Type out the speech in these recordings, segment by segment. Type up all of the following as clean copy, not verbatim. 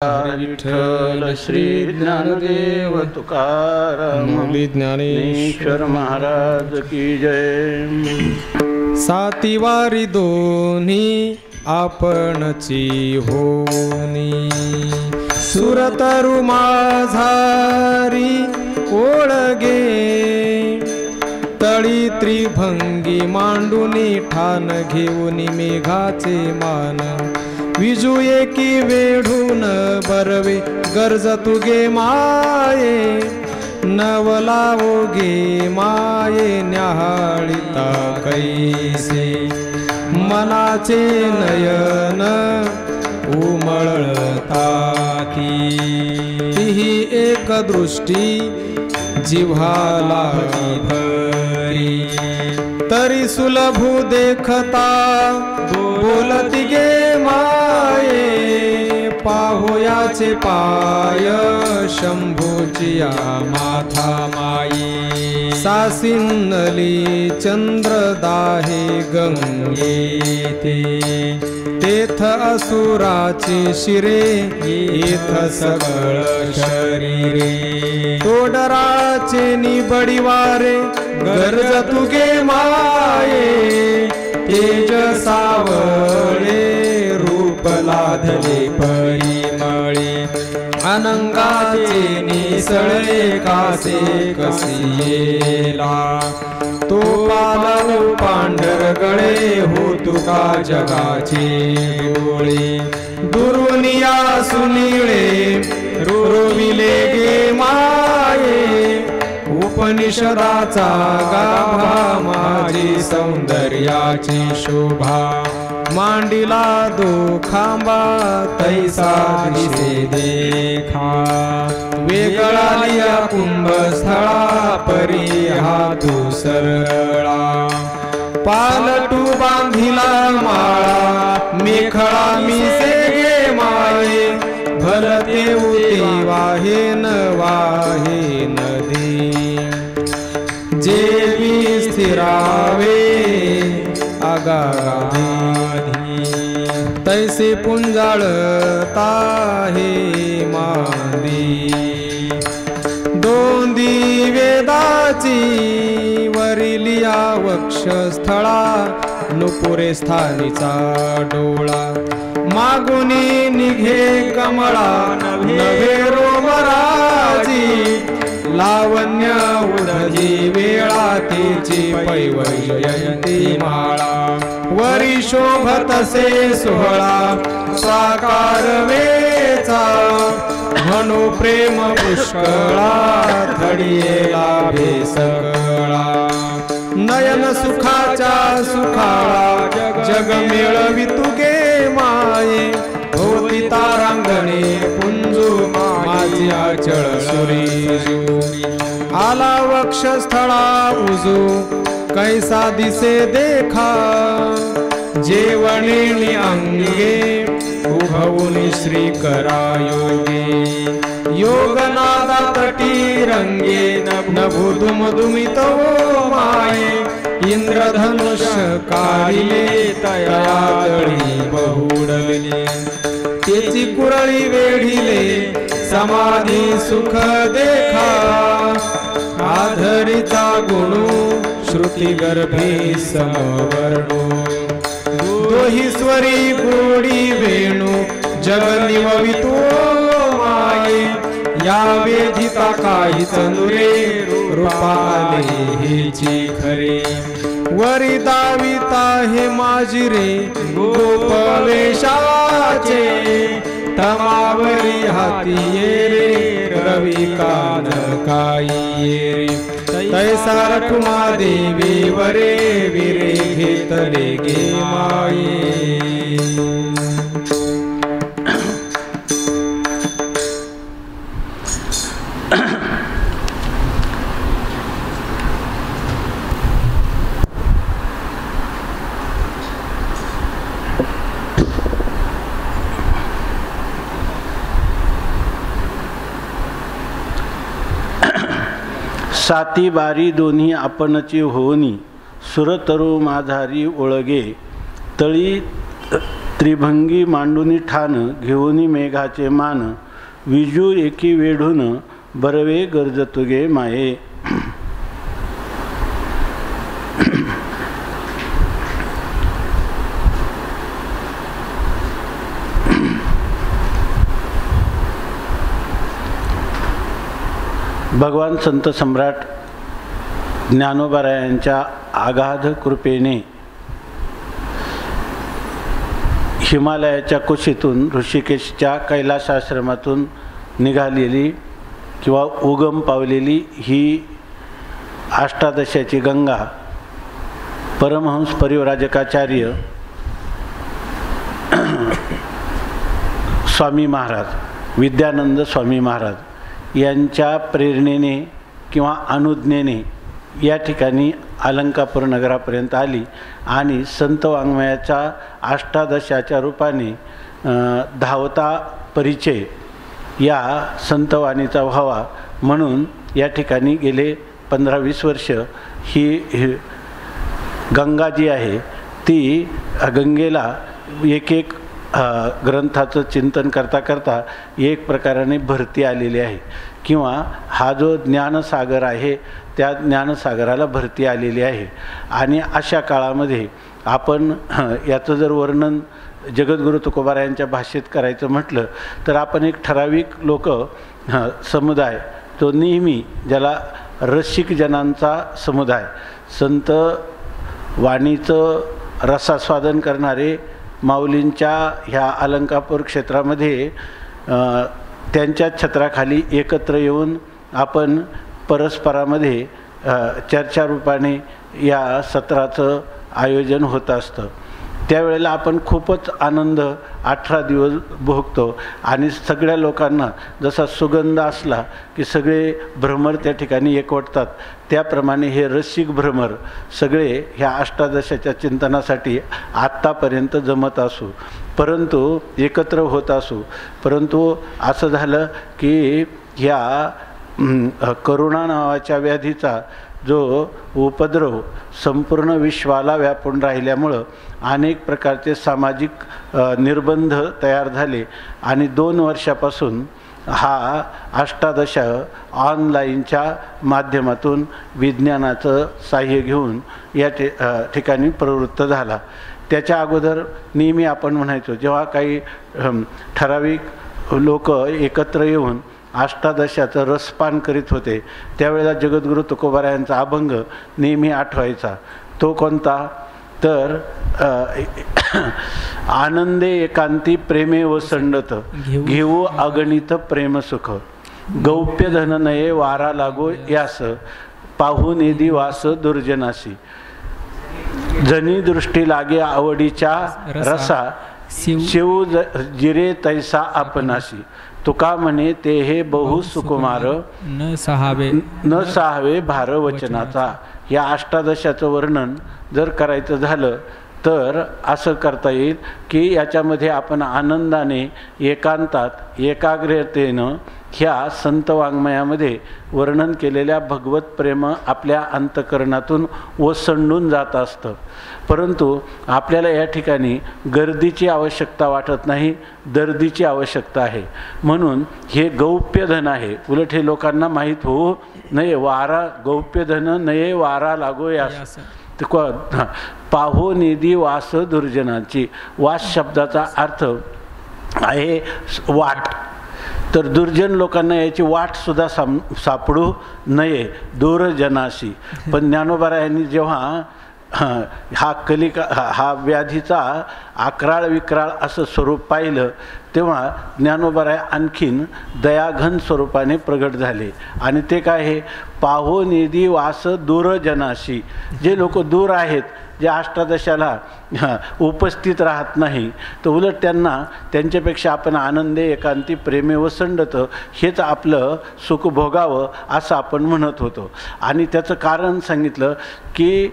विठ्ठल श्री ज्ञानदेव तुकाराम ज्ञानेश्वर महाराज की जय। साती वारी दोन्ही आपणची होनी, सुरतरु माझारी ओळगे, तळी त्रिभंगी मांडुनी ठाण घेऊन मेघाचे मान, विजू एकी वेढून बरवे गरज तुगे माये, नवला ओगे माये न्याहाळिता कैसे, मनाचे नयन उमळता तीही एक दृष्टी जिव्हाला भरी, तरी सुलभू देखता बोलती गे माये, पाहोयाचे पाय शंभूचिया माथा माई, सासिन्नली चंद्रदाहे गंगेते, तेथ असुराची शिरे येथ सगळ शरीरे, तोडराचे निबडिवारे गरज तुगे माये, तेज सावळे रूप लाधले परिमळे, अनंगाचे निसळे कासे कसियेला, तो पालव पांढर गळे हो तुका जगाचे डोळे, दुर्वनिया सुनिळे रोविले गे माये, उपनिषदाचा गाभा माझी सौंदर्याची शोभा, मांडिला दो खांबा तैसा दिसे देखा, वेगळा लिया कुंभस्थळा परी हातू सरळा, पालटू बांधिला माळा मेखळा मिसे गे माये, भलते उती वाहे नदी, जेवी स्थिरावे आगाधी, तैसे पुंजाळता हे मांदी, दोंदी वेदाची वरिलिया वक्षस्थळा, नुपुरे स्थानीचा डोळा, मागुनी निघे कमळा नभे रोमराजी, लावण्य उदधी वेळा तिची पैवजयंती माळा, वरी शोभतसे सोहळा साकार वेचा, म्हणू प्रेम पुष्कळा थडियेला भेसकळा, नयन सुखाच्या सुखाळा जग मिळवी तुगे माये, होती तारांगणे पुंजू माझी आचळ सुरी, आला वक्षस्थळा उजू कैसा दिसे देखा, जेवणेनी अंगे उभवुनी श्री करायोगे, योगनादा तटी रंगे नभुदुमदुमितो माये, इंद्रधनुष काढिले तयातळी बहुडले, तेची कुरळी वेढिले समाधी सुख देखा, आधरिता गुणू श्रुती गर्भी समवर्णो, दोहीश्वरी गोडी वेणू जग निववितो माये, या वेधिता काही चंदुरे रूपाले हेची खरे, वरी दाविता हे माजिरे गोपवेशाचे, तमावरी हाती ये रे रवी कान काही रे, तैसा रखुमा देवी वरे विरे घेतले गे माये। साती बारी दोन्ही आपणची होनी, सुरतरु माझारी ओळगे, तळी त्रिभंगी मांडुनी ठाण घेऊनी मेघाचे मान विजू एकी वेढून बरवे गरजतुगे माये. भगवान संत सम्राट ज्ञानोबारायांच्या आगाध कृपेने हिमालयाच्या कुशीतून ऋषिकेशच्या कैलासाश्रमातून निघालेली किंवा उगम पावलेली ही अष्टादशाची गंगा परमहंस परिव्राजकाचार्य स्वामी महाराज विद्यानंद स्वामी महाराज यांच्या प्रेरणेने किंवा अनुज्ञेने या ठिकाणी अलंकापूर नगरापर्यंत आली आणि संत वाङ्मयाचा अष्टादशाच्या रूपाने धावता परिचय या संतवाणीचा व्हावा म्हणून या ठिकाणी गेले 15-20 वर्ष ही गंगा जी आहे ती गंगेला एक ग्रंथाचं चिंतन करता करता एक प्रकाराने भरती आलेली आहे किंवा हा जो ज्ञानसागर आहे त्या ज्ञानसागराला भरती आलेली आहे. आणि अशा काळामध्ये आपण याचं जर वर्णन जगद्गुरु तुकोबारायांच्या भाषेत करायचं म्हटलं तर आपण एक ठराविक लोक समुदाय तो नेहमी ज्याला रसिक जनांचा समुदाय संत वाणीचं रसास्वादन करणारे माऊलींच्या ह्या अलंकापूर क्षेत्रामध्ये त्यांच्या छत्राखाली एकत्र येऊन आपण परस्परामध्ये चर्चारूपाने या सत्राचं आयोजन होत असतं. त्यावेळेला आपण खूपच आनंद 18 दिवस भोगतो आणि सगळ्या लोकांना जसा सुगंध असला की सगळे भ्रमर त्या ठिकाणी एकवटतात त्याप्रमाणे हे रसिक भ्रमर सगळे ह्या अष्टादशाच्या चिंतनासाठी आत्तापर्यंत जमत असू परंतु एकत्र होत असू परंतु असं झालं की ह्या करोना नावाच्या व्याधीचा जो उपद्रव संपूर्ण विश्वाला व्यापून राहिल्यामुळं अनेक प्रकारचे सामाजिक निर्बंध तयार झाले आणि 2 वर्षापासून हा अष्टादशा ऑनलाईनच्या माध्यमातून विज्ञानाचं साह्य घेऊन या ठिकाणी प्रवृत्त झाला. त्याच्या अगोदर नेहमी आपण म्हणायचो जेव्हा काही ठराविक लोक एकत्र येऊन अष्टादशाचं रसपान करीत होते त्यावेळेला जगद्गुरु तुकोबारायांचा अभंग नेहमी आठवायचा. तो कोणता तर आनंदे एकांती प्रेमे वसंडत घेऊ अगणित प्रेमसुख गौप्य धन नये वारा लागो यास पाहून येदी वास दुर्जनासी जनी दृष्टी लागे आवडीच्या रसा शिव जिरे तैसा आपणाशी तुका म्हणे ते हे बहु सुकुमार न सहावे भार वचनाचा. या अष्टादशाचं वर्णन जर करायचं झालं तर असं करता येईल की याच्यामध्ये आपण आनंदाने एकांतात एकाग्रतेनं ह्या संत वाङ्मयामध्ये वर्णन केलेल्या भगवत प्रेम आपल्या अंतकरणातून ओसंडून जात असतं. परंतु आपल्याला या ठिकाणी गर्दीची आवश्यकता वाटत नाही दर्दीची आवश्यकता आहे म्हणून हे गौप्य धन आहे. उलट हे लोकांना माहीत होऊ नये वारा गौप्य धन नये वारा लागो यास पाहो निधी वास दुर्जनाची. वास शब्दाचा अर्थ आहे वाट तर दुर्जन लोकांना याची वाट सुद्धा सापडू नये दूरजनाशी. पण ज्ञानोबारायांनी जेव्हा हा व्याधीचा अकराळ विक्राळ असं स्वरूप पाहिलं तेव्हा ज्ञानोबाराय आणखीन दयाघन स्वरूपाने प्रगट झाले आणि ते काय आहे पाहो निधी वास दूरजनाशी. जे लोक दूर आहेत जे अष्टादशाला उपस्थित राहत नाही तर उलट त्यांना त्यांच्यापेक्षा आपण आनंदे एकांती प्रेमे वसंडत हेच आपलं सुख भोगावं असं आपण म्हणत होतो. आणि त्याचं कारण सांगितलं की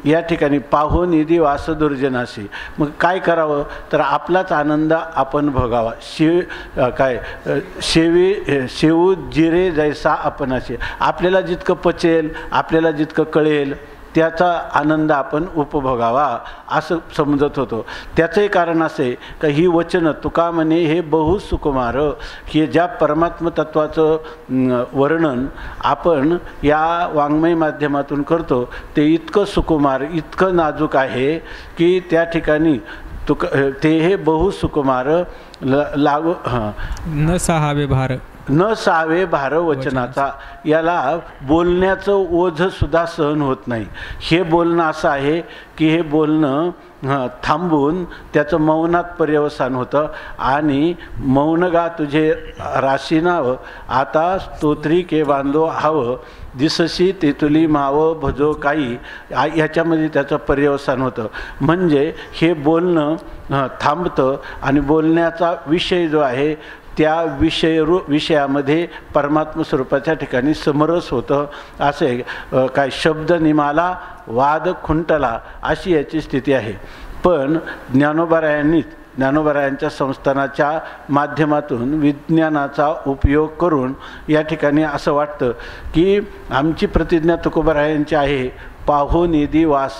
या ठिकाणी पाहो निधी वास दुर्जनाशी. मग काय करावं तर आपलाच आनंद आपण भोगावा. शिव जिरे जैसा आपणाशी. आपल्याला जितकं पचेल आपल्याला जितकं कळेल त्याचा आनंद आपण उपभोगावा असं समजत होतो. त्याचंही कारण असे का ही वचनं तुका म्हणे हे बहु सुकुमार, हे ज्या परमात्म तत्वाचं वर्णन आपण या वाङ्मय माध्यमातून करतो ते इतकं सुकुमार, इतकं नाजूक आहे की त्या ठिकाणी ते हे बहु सुकुमार लागू न सहावे भार, न सावे भार वचनाचा. याला बोलण्याचं ओझं सुद्धा सहन होत नाही. हे बोलणं असं आहे की हे बोलणं थांबून त्याचं मौनात पर्यवसान होतं. आणि मौन गा तुझे राशीनाव आता स्तोत्री के बांधो हावं दिसशी तेतुली माव भजो काही, ह्याच्यामध्ये त्याचं पर्यवसान होतं. म्हणजे हे बोलणं थांबतं आणि बोलण्याचा विषय जो आहे त्या विषयामध्ये परमात्म स्वरूपाच्या ठिकाणी समरस होतं. असे काय शब्द निमाला वाद खुंटला अशी याची स्थिती आहे. पण ज्ञानोबारायांच्या संस्थानाच्या माध्यमातून विज्ञानाचा उपयोग करून या ठिकाणी असं वाटतं की आमची प्रतिज्ञा तुकोबारायांची आहे, पाहो निधी वास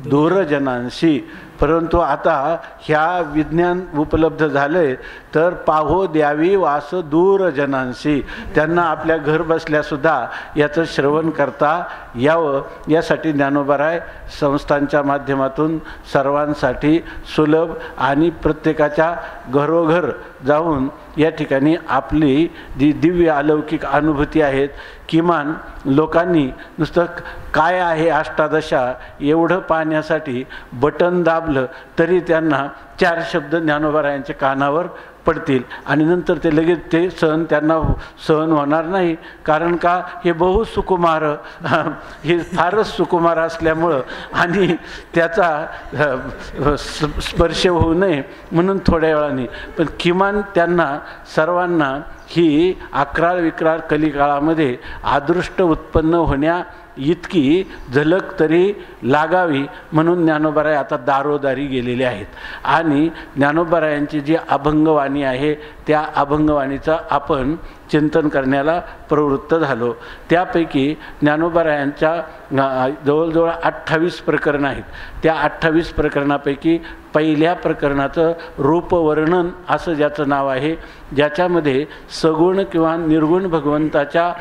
दूरजनांशी. परंतु आता ह्या विज्ञान उपलब्ध झाले तर पाहो द्यावी वास दूरजनांशी, त्यांना आपल्या घर बसल्यासुद्धा याचं श्रवण करता यावं यासाठी ज्ञानोबाराय संस्थांच्या माध्यमातून सर्वांसाठी सुलभ आणि प्रत्येकाच्या घरोघर जाऊन या ठिकाणी आपली जी दिव्य अलौकिक अनुभूती आहेत किमान लोकांनी नुसतं काय आहे अष्टादशा एवढं पाहण्यासाठी बटन दाबलं तरी त्यांना 4 शब्द ज्ञानोबारायांच्या कानावर पडतील आणि नंतर ते लगेच ते त्यांना सहन होणार नाही. कारण का हे बहु सुकुमार, हे फारच सुकुमार असल्यामुळं आणि त्याचा स्पर्श होऊ नये म्हणून थोड्या वेळाने, पण किमान त्यांना सर्वांना ही अक्राळ विक्राळ कलिकाळामध्ये अदृष्ट उत्पन्न होण्या इतकी झलक तरी लागावी म्हणून ज्ञानोबाराय आता दारोदारी गेलेले आहेत. आणि ज्ञानोबारायांची जी अभंगवाणी आहे त्या अभंगवाणीचं आपण चिंतन करण्याला प्रवृत्त झालो. त्यापैकी ज्ञानोबारायांच्या जवळजवळ 28 प्रकरणं आहेत. त्या 28 प्रकरणापैकी पहिल्या प्रकरणाचं रूपवर्णन असं ज्याचं नाव आहे, ज्याच्यामध्ये सगुण किंवा निर्गुण भगवंताच्या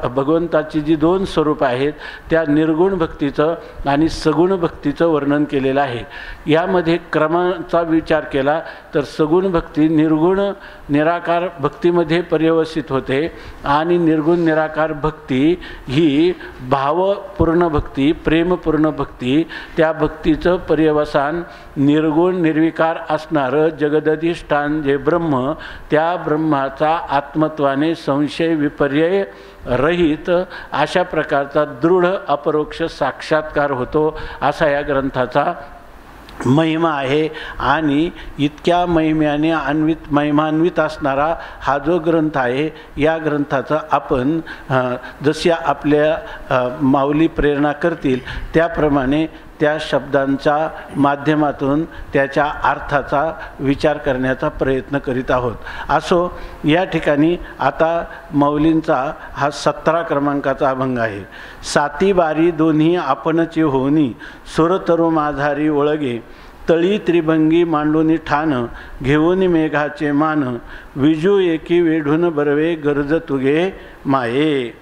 भगवंताची जी 2 स्वरूप आहेत त्या निर्गुण भक्तीचं आणि सगुण भक्तीचं वर्णन केलेलं आहे. यामध्ये क्रमांचा विचार केला तर सगुण भक्ती निर्गुण निराकार भक्तीमध्ये पर्यवसित होते आणि निर्गुण निराकार भक्ती ही भावपूर्ण भक्ती, प्रेमपूर्ण भक्ती, त्या भक्तीचं पर्यवसान निर्गुण निर्विकार असणारं जगदधिष्ठान जे ब्रह्म, त्या ब्रह्माचा आत्मत्वाने संशय विपर्यय रहित अशा प्रकारचा दृढ अपरोक्ष साक्षात्कार होतो असा या ग्रंथाचा महिमा आहे. आणि इतक्या महिम्याने महिमान्वित असणारा हा जो ग्रंथ आहे या ग्रंथाचा आपण जशी आपल्या माऊली प्रेरणा करतील त्याप्रमाणे त्या शब्दांच्या माध्यमातून त्याच्या अर्थाचा विचार करण्याचा प्रयत्न करीत आहोत. असो, या ठिकाणी आता माऊलींचा हा 17 क्रमांकाचा अभंग आहे. साती बारी दोन्ही आपणची होनी, सुरतरु माझारी ओळगे, तळी त्रिभंगी मांडूनी ठाण, घेऊन मेघाचे मान, विजू एकी वेढून बरवे गरज तुगे माये.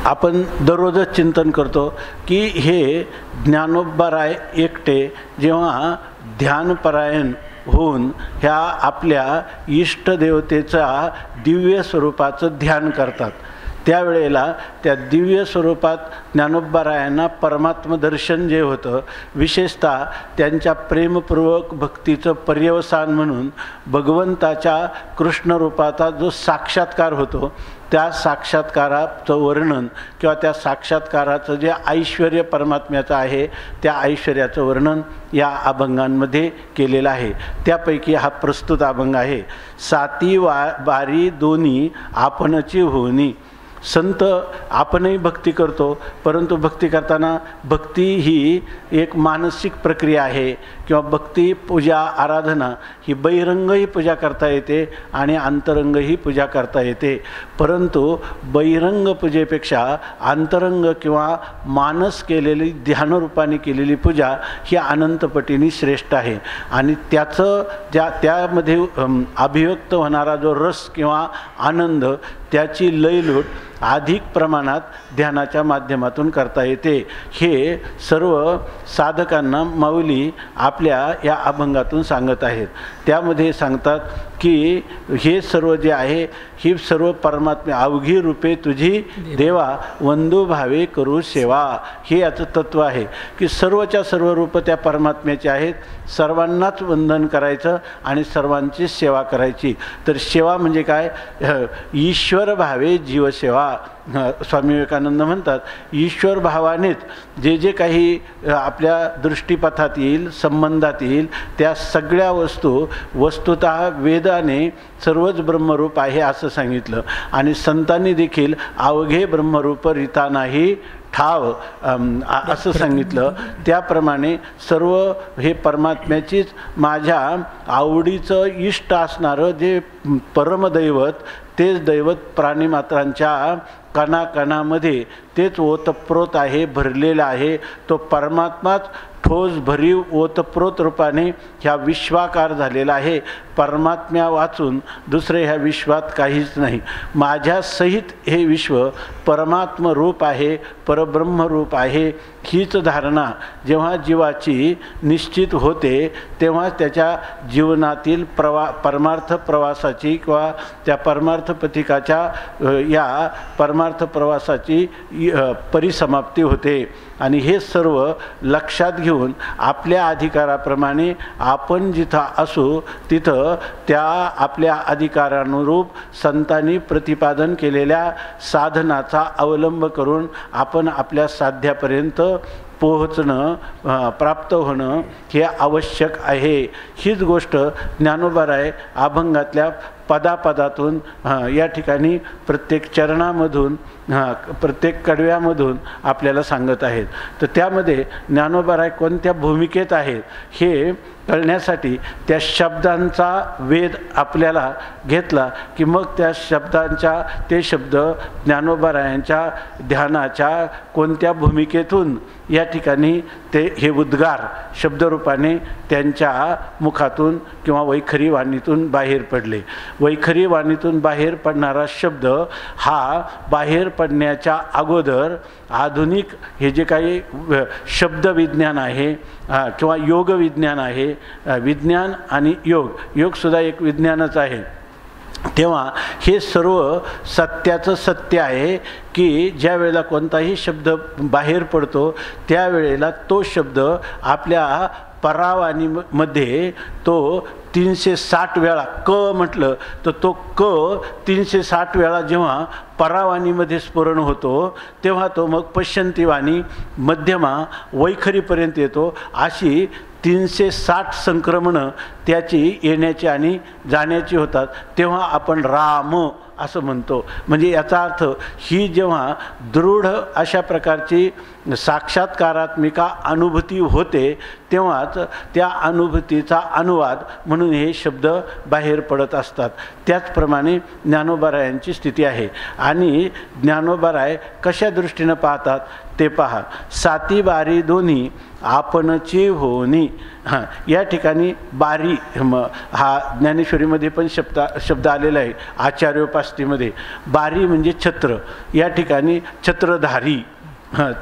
आपण दररोजच चिंतन करतो की हे ज्ञानोबाराय एकटे जेव्हा ध्यानपरायण होऊन ह्या आपल्या इष्टदेवतेचा दिव्य स्वरूपाचं ध्यान करतात, त्यावेळेला त्या दिव्य स्वरूपात ज्ञानोबारायांना परमात्म दर्शन जे होतं, विशेषतः त्यांच्या प्रेमपूर्वक भक्तीचं पर्यवसान म्हणून भगवंताच्या कृष्णरूपाचा जो साक्षात्कार होतो त्या साक्षात्काराचं वर्णन किंवा त्या साक्षात्काराचं जे ऐश्वर्य परमात्म्याचं आहे त्या ऐश्वर्याचं वर्णन या अभंगांमध्ये केलेलं आहे. त्यापैकी हा प्रस्तुत अभंग आहे. साती बारी दोन्ही आपणची होनी, संत आपणही भक्ती करतो, परंतु भक्ती करताना भक्ती ही एक मानसिक प्रक्रिया आहे किंवा भक्ती पूजा आराधना ही बहिरंगही पूजा करता येते आणि अंतरंगही पूजा करता येते, परंतु बहिरंग पूजेपेक्षा अंतरंग किंवा मानस केलेली ध्यानरूपाने केलेली पूजा ही अनंतपटीने श्रेष्ठ आहे आणि त्याचं त्यामध्ये अभिव्यक्त होणारा जो रस किंवा आनंद त्याची लयलूट अधिक प्रमाणात ध्यानाच्या माध्यमातून करता येते। हे सर्व साधकांना माऊली आपल्या या अभंगातून सांगत आहेत। त्यामध्ये सांगतात की हे सर्व जे आहे ही सर्व परमात्मे अवघी रूपे तुझी देवा वंदू भावे करू सेवा, हे याचं तत्व आहे की सर्वच्या सर्व रूप त्या परमात्म्याचे आहेत, सर्वांनाच वंदन करायचं आणि सर्वांची सेवा करायची। तर सेवा म्हणजे काय, ईश्वर भावे जीवसेवा। स्वामी विवेकानंद म्हणतात ईश्वर भावानेच जे जे काही आपल्या दृष्टीपथात येईल संबंधात येईल त्या सगळ्या वस्तुतः वेदाने सर्वच ब्रह्मरूप आहे असं सांगितलं आणि संतांनी देखील अवघे ब्रह्मरूप रीता नाही ठाव असं सांगितलं। त्याप्रमाणे सर्व हे परमात्म्याचीच माझ्या आवडीचं इष्ट असणारं जे परमदैवत तेच दैवत प्राणीमात्रांच्या कणाकणामध्ये तेच ओतप्रोत आहे, भरलेला आहे। तो परमात्माच ठोस भरीव ओतप्रोत रूपाने ह्या विश्वाकार झालेला आहे। परमात्म्या वाचून दुसरे ह्या विश्वात काहीच नाही। माझ्या सहित हे विश्व परमात्म रूप आहे, परब्रह्मरूप आहे। हीच धारणा जेव्हा जीवाची निश्चित होते तेव्हा त्याच्या जीवनातील परमार्थ प्रवासाची किंवा त्या परमार्थ पथिकाच्या या परमार्थ प्रवासाची परिसमाप्ती होते आणि हे सर्व लक्षात घेऊन आपल्या अधिकाराप्रमाणे आपण जिथं असू तिथं त्या आपल्या अधिकारानुरूप संतांनी प्रतिपादन केलेल्या साधनाचा अवलंब करून आपण आपल्या साध्यापर्यंत पोहोचणं प्राप्त होणं हे आवश्यक आहे। हीच गोष्ट ज्ञानोबाराय अभंगातल्या पदापदातून या ठिकाणी प्रत्येक चरणामधून प्रत्येक कडव्यामधून आपल्याला सांगत आहेत। तर त्यामध्ये ज्ञानोबाराय कोणत्या भूमिकेत आहेत हे कळण्यासाठी त्या शब्दांचा वेध आपल्याला घेतला की मग त्या शब्दांच्या ते शब्द ज्ञानोबारायांच्या ध्यानाच्या कोणत्या भूमिकेतून या ठिकाणी ते हे उद्गार शब्दरूपाने त्यांच्या मुखातून किंवा वैखरी वाणीतून बाहेर पडले। वैखरी वाणीतून बाहेर पडणारा शब्द हा बाहेर पडण्याच्या अगोदर आधुनिक हे जे काही शब्दविज्ञान आहे किंवा योग विज्ञान आहे, विज्ञान आणि योगसुद्धा एक विज्ञानच आहे, तेव्हा हे सर्व सत्याचं सत्य आहे की ज्या वेळेला कोणताही शब्द बाहेर पडतो त्यावेळेला तो शब्द आपल्या परावाणीमध्ये तो 360 वेळा क म्हटलं तर तो क 360 वेळा जेव्हा परावाणीमध्ये स्फुरण होतो तेव्हा तो मग पश्यंती वाणी मध्यमा वैखरीपर्यंत येतो। अशी 360 संक्रमणं त्याची येण्याची आणि जाण्याची होतात, तेव्हा आपण राम असं म्हणतो। म्हणजे याचा अर्थ ही जेव्हा दृढ अशा प्रकारची साक्षात्कारात्मिका अनुभूती होते तेव्हाच त्या अनुभूतीचा अनुवाद म्हणून हे शब्द बाहेर पडत असतात। त्याचप्रमाणे ज्ञानोबारायांची स्थिती आहे आणि ज्ञानोबाराय कशा दृष्टीनं पाहतात ते पहा। साती बारी दोन्ही आपणची होनी, या ठिकाणी बारी हा ज्ञानेश्वरीमध्ये पण शब्द आलेला आहे। आचार्योपासनेमध्ये बारी म्हणजे छत्र, या ठिकाणी छत्रधारी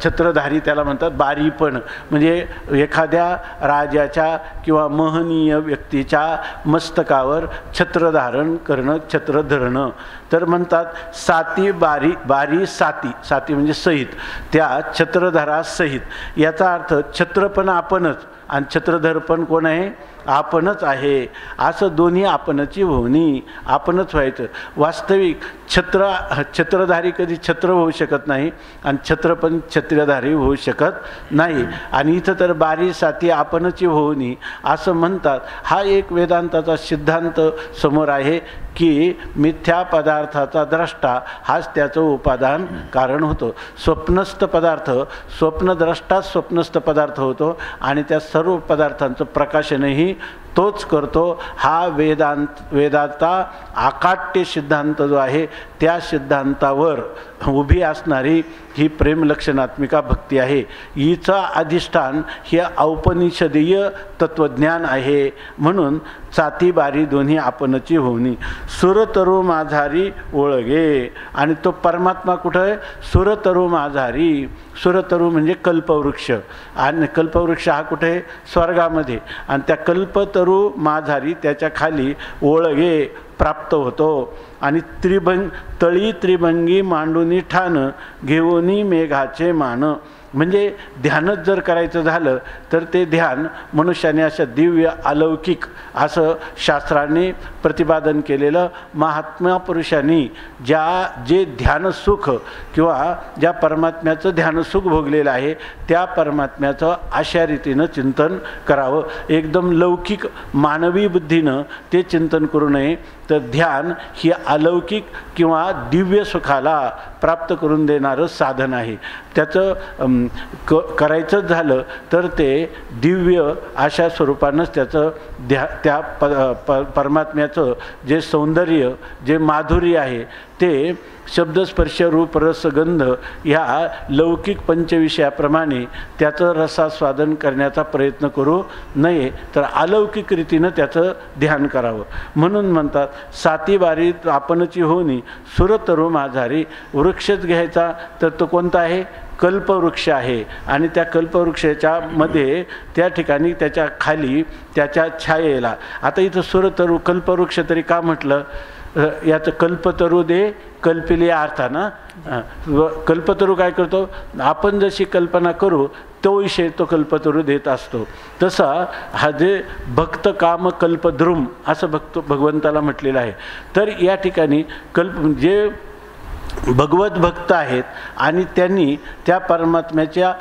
छत्रधारी त्याला म्हणतात। बारी पण म्हणजे एखाद्या राजाच्या किंवा महनीय व्यक्तीच्या मस्तकावर छत्र धारण करणं, छत्र धरणं। तर म्हणतात साती बारी, बारी साती म्हणजे सहित, त्या छत्रधरा सहित। याचा अर्थ छत्र पण आपणच आणि छत्रधर पण कोण आहे? आपणच आहे. असं दोन्ही आपणची होणी, आपणच व्हायचं. वास्तविक छत्रधारी कधी छत्र होऊ शकत नाही आणि छत्र पण छत्रधारी होऊ शकत नाही. आणि इथं तर बारी साथी आपणची होणी असं म्हणतात. हा एक वेदांताचा सिद्धांत समोर आहे की मिथ्या पदार्थाचा द्रष्टा हाच त्याचं उपादान कारण होतो. स्वप्नस्थ पदार्थ, स्वप्नद्रष्टाच स्वप्नस्थ पदार्थ होतो आणि त्या सर्व पदार्थांचं प्रकाशनही तोच करतो. हा वेदांता आकाट्य सिद्धांत जो आहे त्या सिद्धांतावर उभी असणारी ही प्रेमलक्षणात्मिका भक्ती आहे. हिचा अधिष्ठान हे औपनिषदीय तत्त्वज्ञान आहे. म्हणून साती बारी दोन्ही आपणची होणी. सुरतरू माझारी ओळगे. आणि तो परमात्मा कुठं आहे? सुरतरू माझारी. सुरतरू म्हणजे कल्पवृक्ष. आणि कल्पवृक्ष हा कुठे आहे? स्वर्गामध्ये. आणि त्या कल्पतरू माझारी त्याच्या खाली ओळगे प्राप्त होतो. आणि तळी त्रिभंगी मांडूनी ठाण घेऊनी मेघाचे मान. म्हणजे ध्यानच जर करायचं झालं तर ते ध्यान मनुष्याने असं दिव्य अलौकिक असं शास्त्राने प्रतिपादन केलेलं, महात्मा पुरुषांनी जे ध्यानसुख किंवा ज्या परमात्म्याचं ध्यानसुख भोगलेलं आहे त्या परमात्म्याचं अशा रीतीनं चिंतन करावं. एकदम लौकिक मानवी बुद्धीनं ते चिंतन करू नये. तर ध्यान ही अलौकिक किंवा दिव्य सुखाला प्राप्त करून देणारं साधन आहे. त्याचं करायचंच झालं तर ते दिव्य अशा स्वरूपानंच त्याचं त्या परमात्म्याचं जे सौंदर्य, जे माधुर्य आहे ते शब्दस्पर्श रूप रस गंध ह्या लौकिक पंचविषयाप्रमाणे त्याचं रसास्वादन करण्याचा प्रयत्न करू नये, तर अलौकिक रीतीनं त्याचं ध्यान करावं. म्हणून म्हणतात साती बारीत आपणची होणी सुरतरू माझारी. वृक्षच घ्यायचा तर तो कोणता आहे? कल्पवृक्ष आहे. आणि त्या कल्पवृक्षाच्या मध्ये त्या ठिकाणी त्याच्या खाली त्याच्या छायेला. आता इथं सुरतरू कल्पवृक्ष तरी का म्हटलं? याचं कल्पतरू दे कल्पिले अर्थानं. कल्पतरू काय करतो? आपण जशी कल्पना करू तो विषय तो कल्पतरू देत असतो. तसा हा जे भक्त काम कल्पद्रुम असं भगवंताला म्हटलेलं आहे. तर या ठिकाणी जे भगवत भक्त आहेत आणि त्यांनी त्या परमात्म्याच्या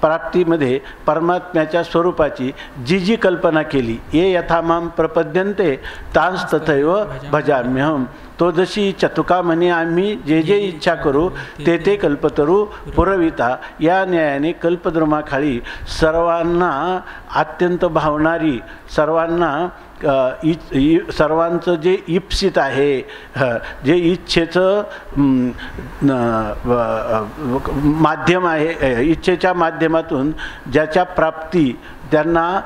प्राप्तीमध्ये परमात्म्याच्या स्वरूपाची जी कल्पना केली, ये यथा माम प्रपद्यन्ते तांस तथैव भजाम्यहम. तो जशी इच्छा, तुका म्हणे आम्ही जे इच्छा करू ते कल्पतरू पुरविता. या न्यायाने कल्पद्रुमाखाली सर्वांना अत्यंत भावणारी, सर्वांचं जे इप्सित आहे, जे इच्छेचं माध्यम आहे, इच्छेच्या माध्यमातून ज्याच्या प्राप्ती त्यांना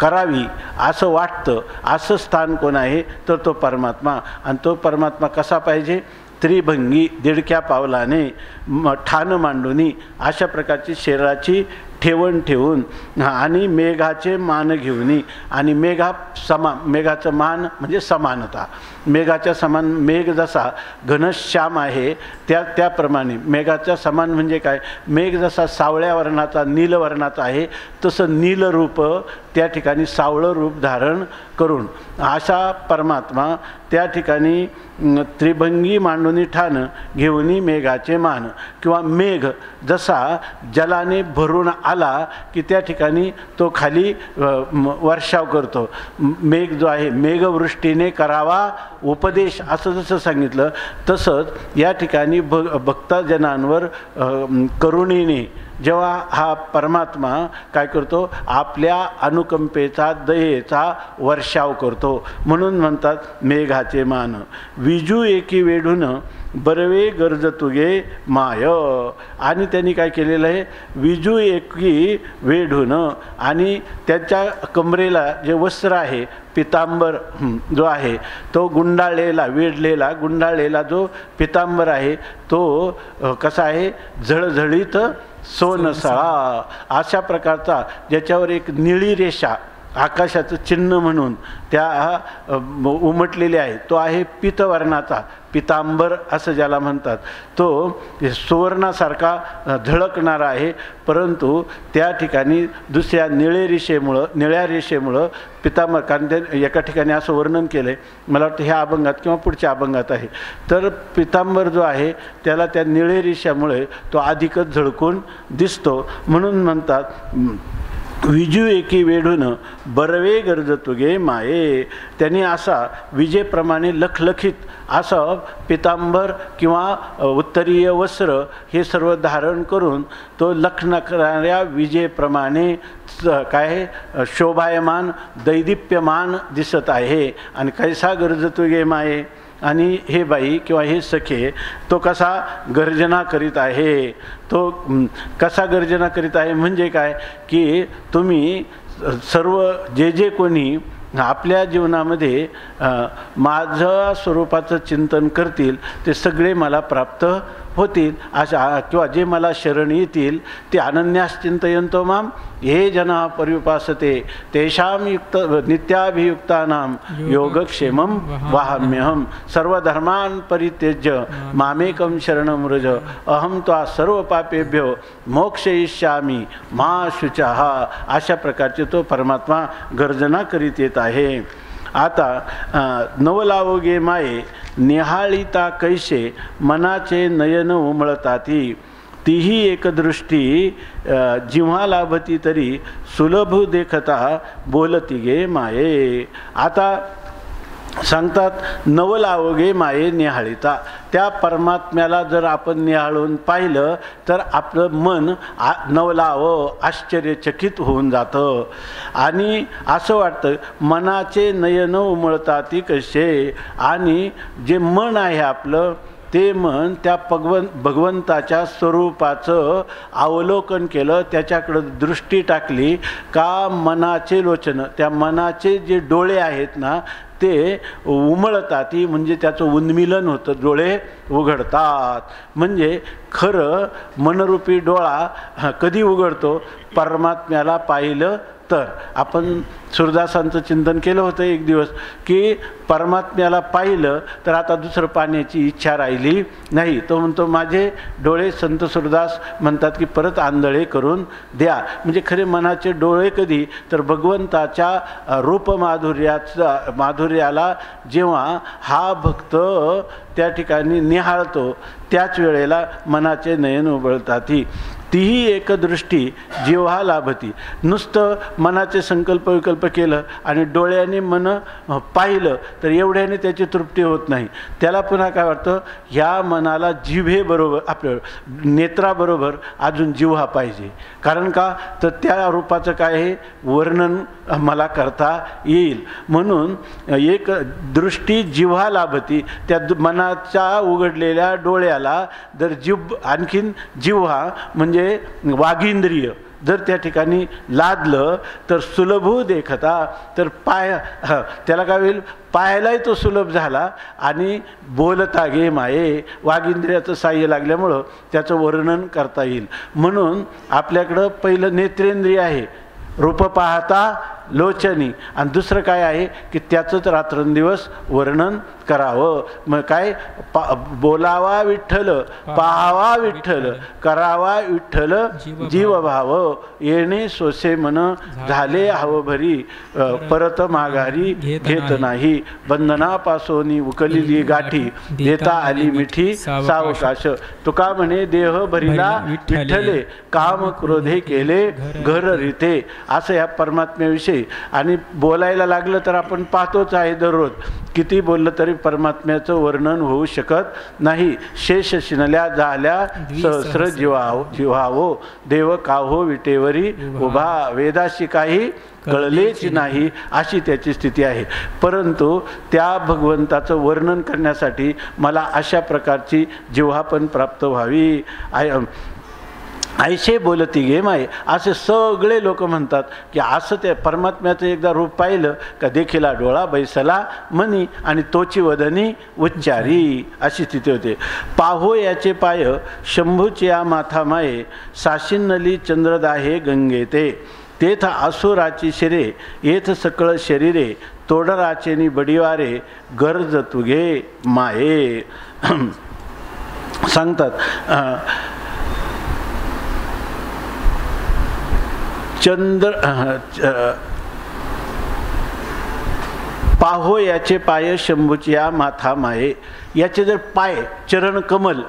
करावी असं वाटतं असं स्थान कोण आहे? तर तो परमात्मा. आणि तो परमात्मा कसा पाहिजे? त्रिभंगी, दिडक्या पावलाने, ठाण मांडूनी अशा प्रकारची शरीराची ठेवण ठेवून आणि मेघाचे मान घेऊनी. आणि मेघाचं मान म्हणजे समानता. मेघाच्या समान, मेघ जसा घनश्याम आहे त्याप्रमाणे मेघाच्या समान म्हणजे काय? मेघ जसा सावळ्या वर्णाचा, नीलवर्णाचा आहे तसं नीलरूप त्या ठिकाणी सावळं रूप धारण करून अशा परमात्मा त्या ठिकाणी त्रिभंगी मांडूनी ठाण घेऊनी मेघाचे मान. किंवा मेघ जसा जलाने भरून आला की त्या ठिकाणी तो खाली वर्षाव करतो. मेघ जो आहे, मेघवृष्टीने करावा उपदेश असं जसं सांगितलं तसंच या ठिकाणी भक्तजनांवर करुणेने जेव्हा हा परमात्मा काय करतो? आपल्या अनुकंपेचा, दयेचा वर्षाव करतो. म्हणून म्हणतात मेघाचे मान. विजू एकी वेढून बरवे गरज तुगे माय. आणि त्यांनी काय केलेलं आहे? विजू एकी वेढून, आणि त्याच्या कमरेला जे वस्त्र आहे पितांबर जो आहे तो गुंडाळलेला, वेढलेला गुंडाळलेला जो पितांबर आहे तो कसा आहे? झळझळीत सोनसळा अशा प्रकारचा, ज्याच्यावर एक निळी रेषा आकाशाचं चिन्ह म्हणून त्या उमटलेले आहे, तो आहे पितवर्णाचा, पितांबर असं ज्याला म्हणतात. तो सुवर्णासारखा झळकणारा आहे, परंतु त्या ठिकाणी दुसऱ्या निळ्या रेषेमुळं पितांबर, कारण ते एका ठिकाणी असं वर्णन केलं आहे, मला वाटतं ह्या अभंगात किंवा पुढच्या अभंगात आहे. तर पितांबर जो आहे त्याला त्या निळे रेषामुळे तो अधिकच झळकून दिसतो. म्हणून म्हणतात विजू एकी वेढून बरवे गरज तुगे माये. त्यांनी असा विजेप्रमाणे लखलखित असं पितांबर किंवा उत्तरीय वस्त्र हे सर्व धारण करून तो लखलखणाऱ्या विजेप्रमाणे काय शोभायमान दैदिप्यमान दिसत आहे. आणि कैसा गरज तुगे माये, आणि हे बाई किंवा हे सखे तो कसा गर्जना करीत आहे. तो कसा गर्जना करीत आहे म्हणजे काय की तुम्ही सर्व जे कोणी आपल्या जीवनामध्ये माझं स्वरूपाचं चिंतन करतील ते सगळे मला प्राप्त होतील अशा, किंवा जे मला शरण येतील ते अनन्यास चिंतयन्तो माम ये जना पर्युपासते तेषां युक्त नित्याभियुक्तानां योगक्षेमं वहाम्यहम सर्वधर्मान् परित्यज्य मामेकं शरणं व्रज अहं त्वा सर्व पापेभ्यो मोक्षयिष्यामि मा शुचः. अशा प्रकारचे तो परमात्मा गर्जना करीत येत आहे. आता नवलावोगे माये निहाळिता कैसे मनाचे नयन उमळताती. तीही एकदृष्टी जिव्हा लाभती तरी सुलभ देखता बोलती गे माये. आता सांगतात नवलावोगे माये निहाळिता. त्या परमात्म्याला जर आपण निहाळून पाहिलं तर आपलं मन नवलावं आश्चर्यचकित होऊन जातं. आणि असं वाटतं मनाचे नयन उमळताती कसे. आणि जे मन आहे आपलं ते मन त्या भगवंताच्या स्वरूपाचं अवलोकन केलं, त्याच्याकडं दृष्टी टाकली का मनाचे लोचन, त्या मनाचे जे डोळे आहेत ना ते उमळतात, म्हणजे त्याचं उन्मिलन होतं, डोळे उघडतात. म्हणजे खरं मनरूपी डोळा कधी उघडतो, परमात्म्याला पाहिलं तर. आपण सुरदासांचं चिंतन केलं होतं एक दिवस की परमात्म्याला पाहिलं तर आता दुसरं पाहण्याची इच्छा राहिली नाही. तो म्हणतो माझे डोळे, संत सुरदास म्हणतात की परत आंधळे करून द्या. म्हणजे खरे मनाचे डोळे कधी तर भगवंताच्या माधुर्याला जेव्हा हा भक्त त्या ठिकाणी निहाळतो त्याच वेळेला मनाचे नयन उघडतात. तीही एकदृष्टी जिव्हा लाभती. नुसतं मनाचे संकल्प विकल्प केलं आणि डोळ्याने मन पाहिलं तर एवढ्याने त्याची तृप्ती होत नाही. त्याला पुन्हा काय वाटतं, ह्या मनाला जिव्हेबरोबर आपल्या नेत्राबरोबर अजून जिव्हा पाहिजे. कारण का तर त्या रूपाचं काय आहे वर्णन मला करता येईल. म्हणून एक दृष्टी जिव्हा लाभती. त्या मनाच्या उघडलेल्या डोळ्याला जर आणखीन जिव्हा म्हणजे वागींद्रिय जर त्या ठिकाणी लादलं तर सुलभू देखता, तर त्याला काय होईल, पाहायलाही तो सुलभ झाला आणि बोलता गे माये, वागींद्रियाचं साह्य लागल्यामुळं त्याचं वर्णन करता येईल. म्हणून आपल्याकडं पहिलं नेत्रेंद्रिय आहे, रूप पाहता लोचनी, आणि दुसरं काय आहे की त्याचंच रात्रंदिवस वर्णन करावं. मग काय बोलावा विठ्ठल, पाहावा विठ्ठल, करावा विठ्ठल जीवभाव, येणे सोसे मन झाले हवभरी, परत माघारी घेत नाही, बंधनापासोनी उकलिली गाठी, देता आली मिठी सावकाश. तुका म्हणे देह भरिला विठ्ठले, काम क्रोधे केले घर रीते. असं या परमात्म्याविषयी. आणि बोलायला लागलं तर आपण पाहतोच आहे दररोज, किती बोललं तरी परमात्म्याचं वर्णन होऊ शकत नाही. शेष शिनल्या झाल्या सहस्र जिव्हावो, देव काहो विटेवरी उभा, वेदाशी काही कळलेच नाही, अशी त्याची स्थिती आहे. परंतु त्या भगवंताचं वर्णन करण्यासाठी मला अशा प्रकारची जिव्हा पण प्राप्त व्हावी. ऐशे बोलती गे माये, असे सगळे लोक म्हणतात की असं त्या परमात्म्याचं एकदा रूप पाहिलं का देखीला डोळा बैसला मनी, आणि तोची वदनी उच्चारी, अशी स्थिती होते. पाहो याचे पाय शंभूची या माथा माये, साशिन्नली चंद्रदाहे गंगेते. तेथ असुराची शिरे येथ सकळ शरीरे तोडराचेनी बडिवारे गरज तुगे माये. सांगतात पाहो याचे पाय शंभूचिया माथा माये. याचे जर पाय चरण कमल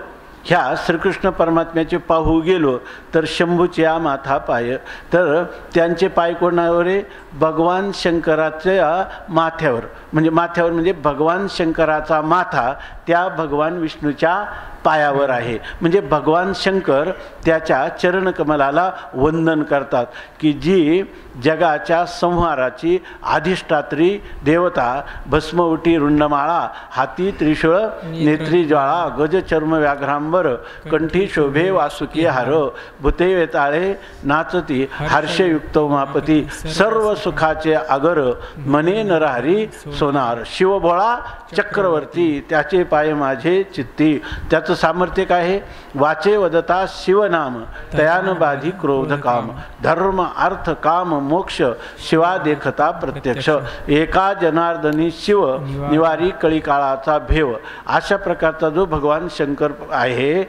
ह्या श्रीकृष्ण परमात्म्याचे पाहू गेलो तर शंभूच्या माथा पाय, तर त्यांचे पाय कोणावर आहे? भगवान शंकराच्या माथ्यावर. म्हणजे भगवान शंकराचा माथा त्या भगवान विष्णूच्या पायावर आहे. म्हणजे भगवान शंकर त्याच्या चरणकमलाला वंदन करतात की जी जगाच्या संहाराची अधिष्ठात्री देवता, भस्मवटी रुंडमाळा, हाती त्रिशूळ नेत्री ज्वाळा, गज चर्म व्याघ्रांबर, कंठी शोभे वासुकी हार, भूते वेताळे नाचती हर्षयुक्त उमापती, सर्व सुखाचे आगर मने नरहरी सोनार, शिवभोळा चक्रवर्ती त्याचे पाय माझे चित्ती. त्याचं सामर्थ्य काय आहे? वाचे वदता शिवनाम तयान बाधी क्रोध काम, धर्म अर्थ काम मोक्ष शिवा देखता प्रत्यक्ष, एका जनार्दनी शिव निवारी कळी काळाचा भेव. अशा प्रकारचा जो भगवान शंकर आहे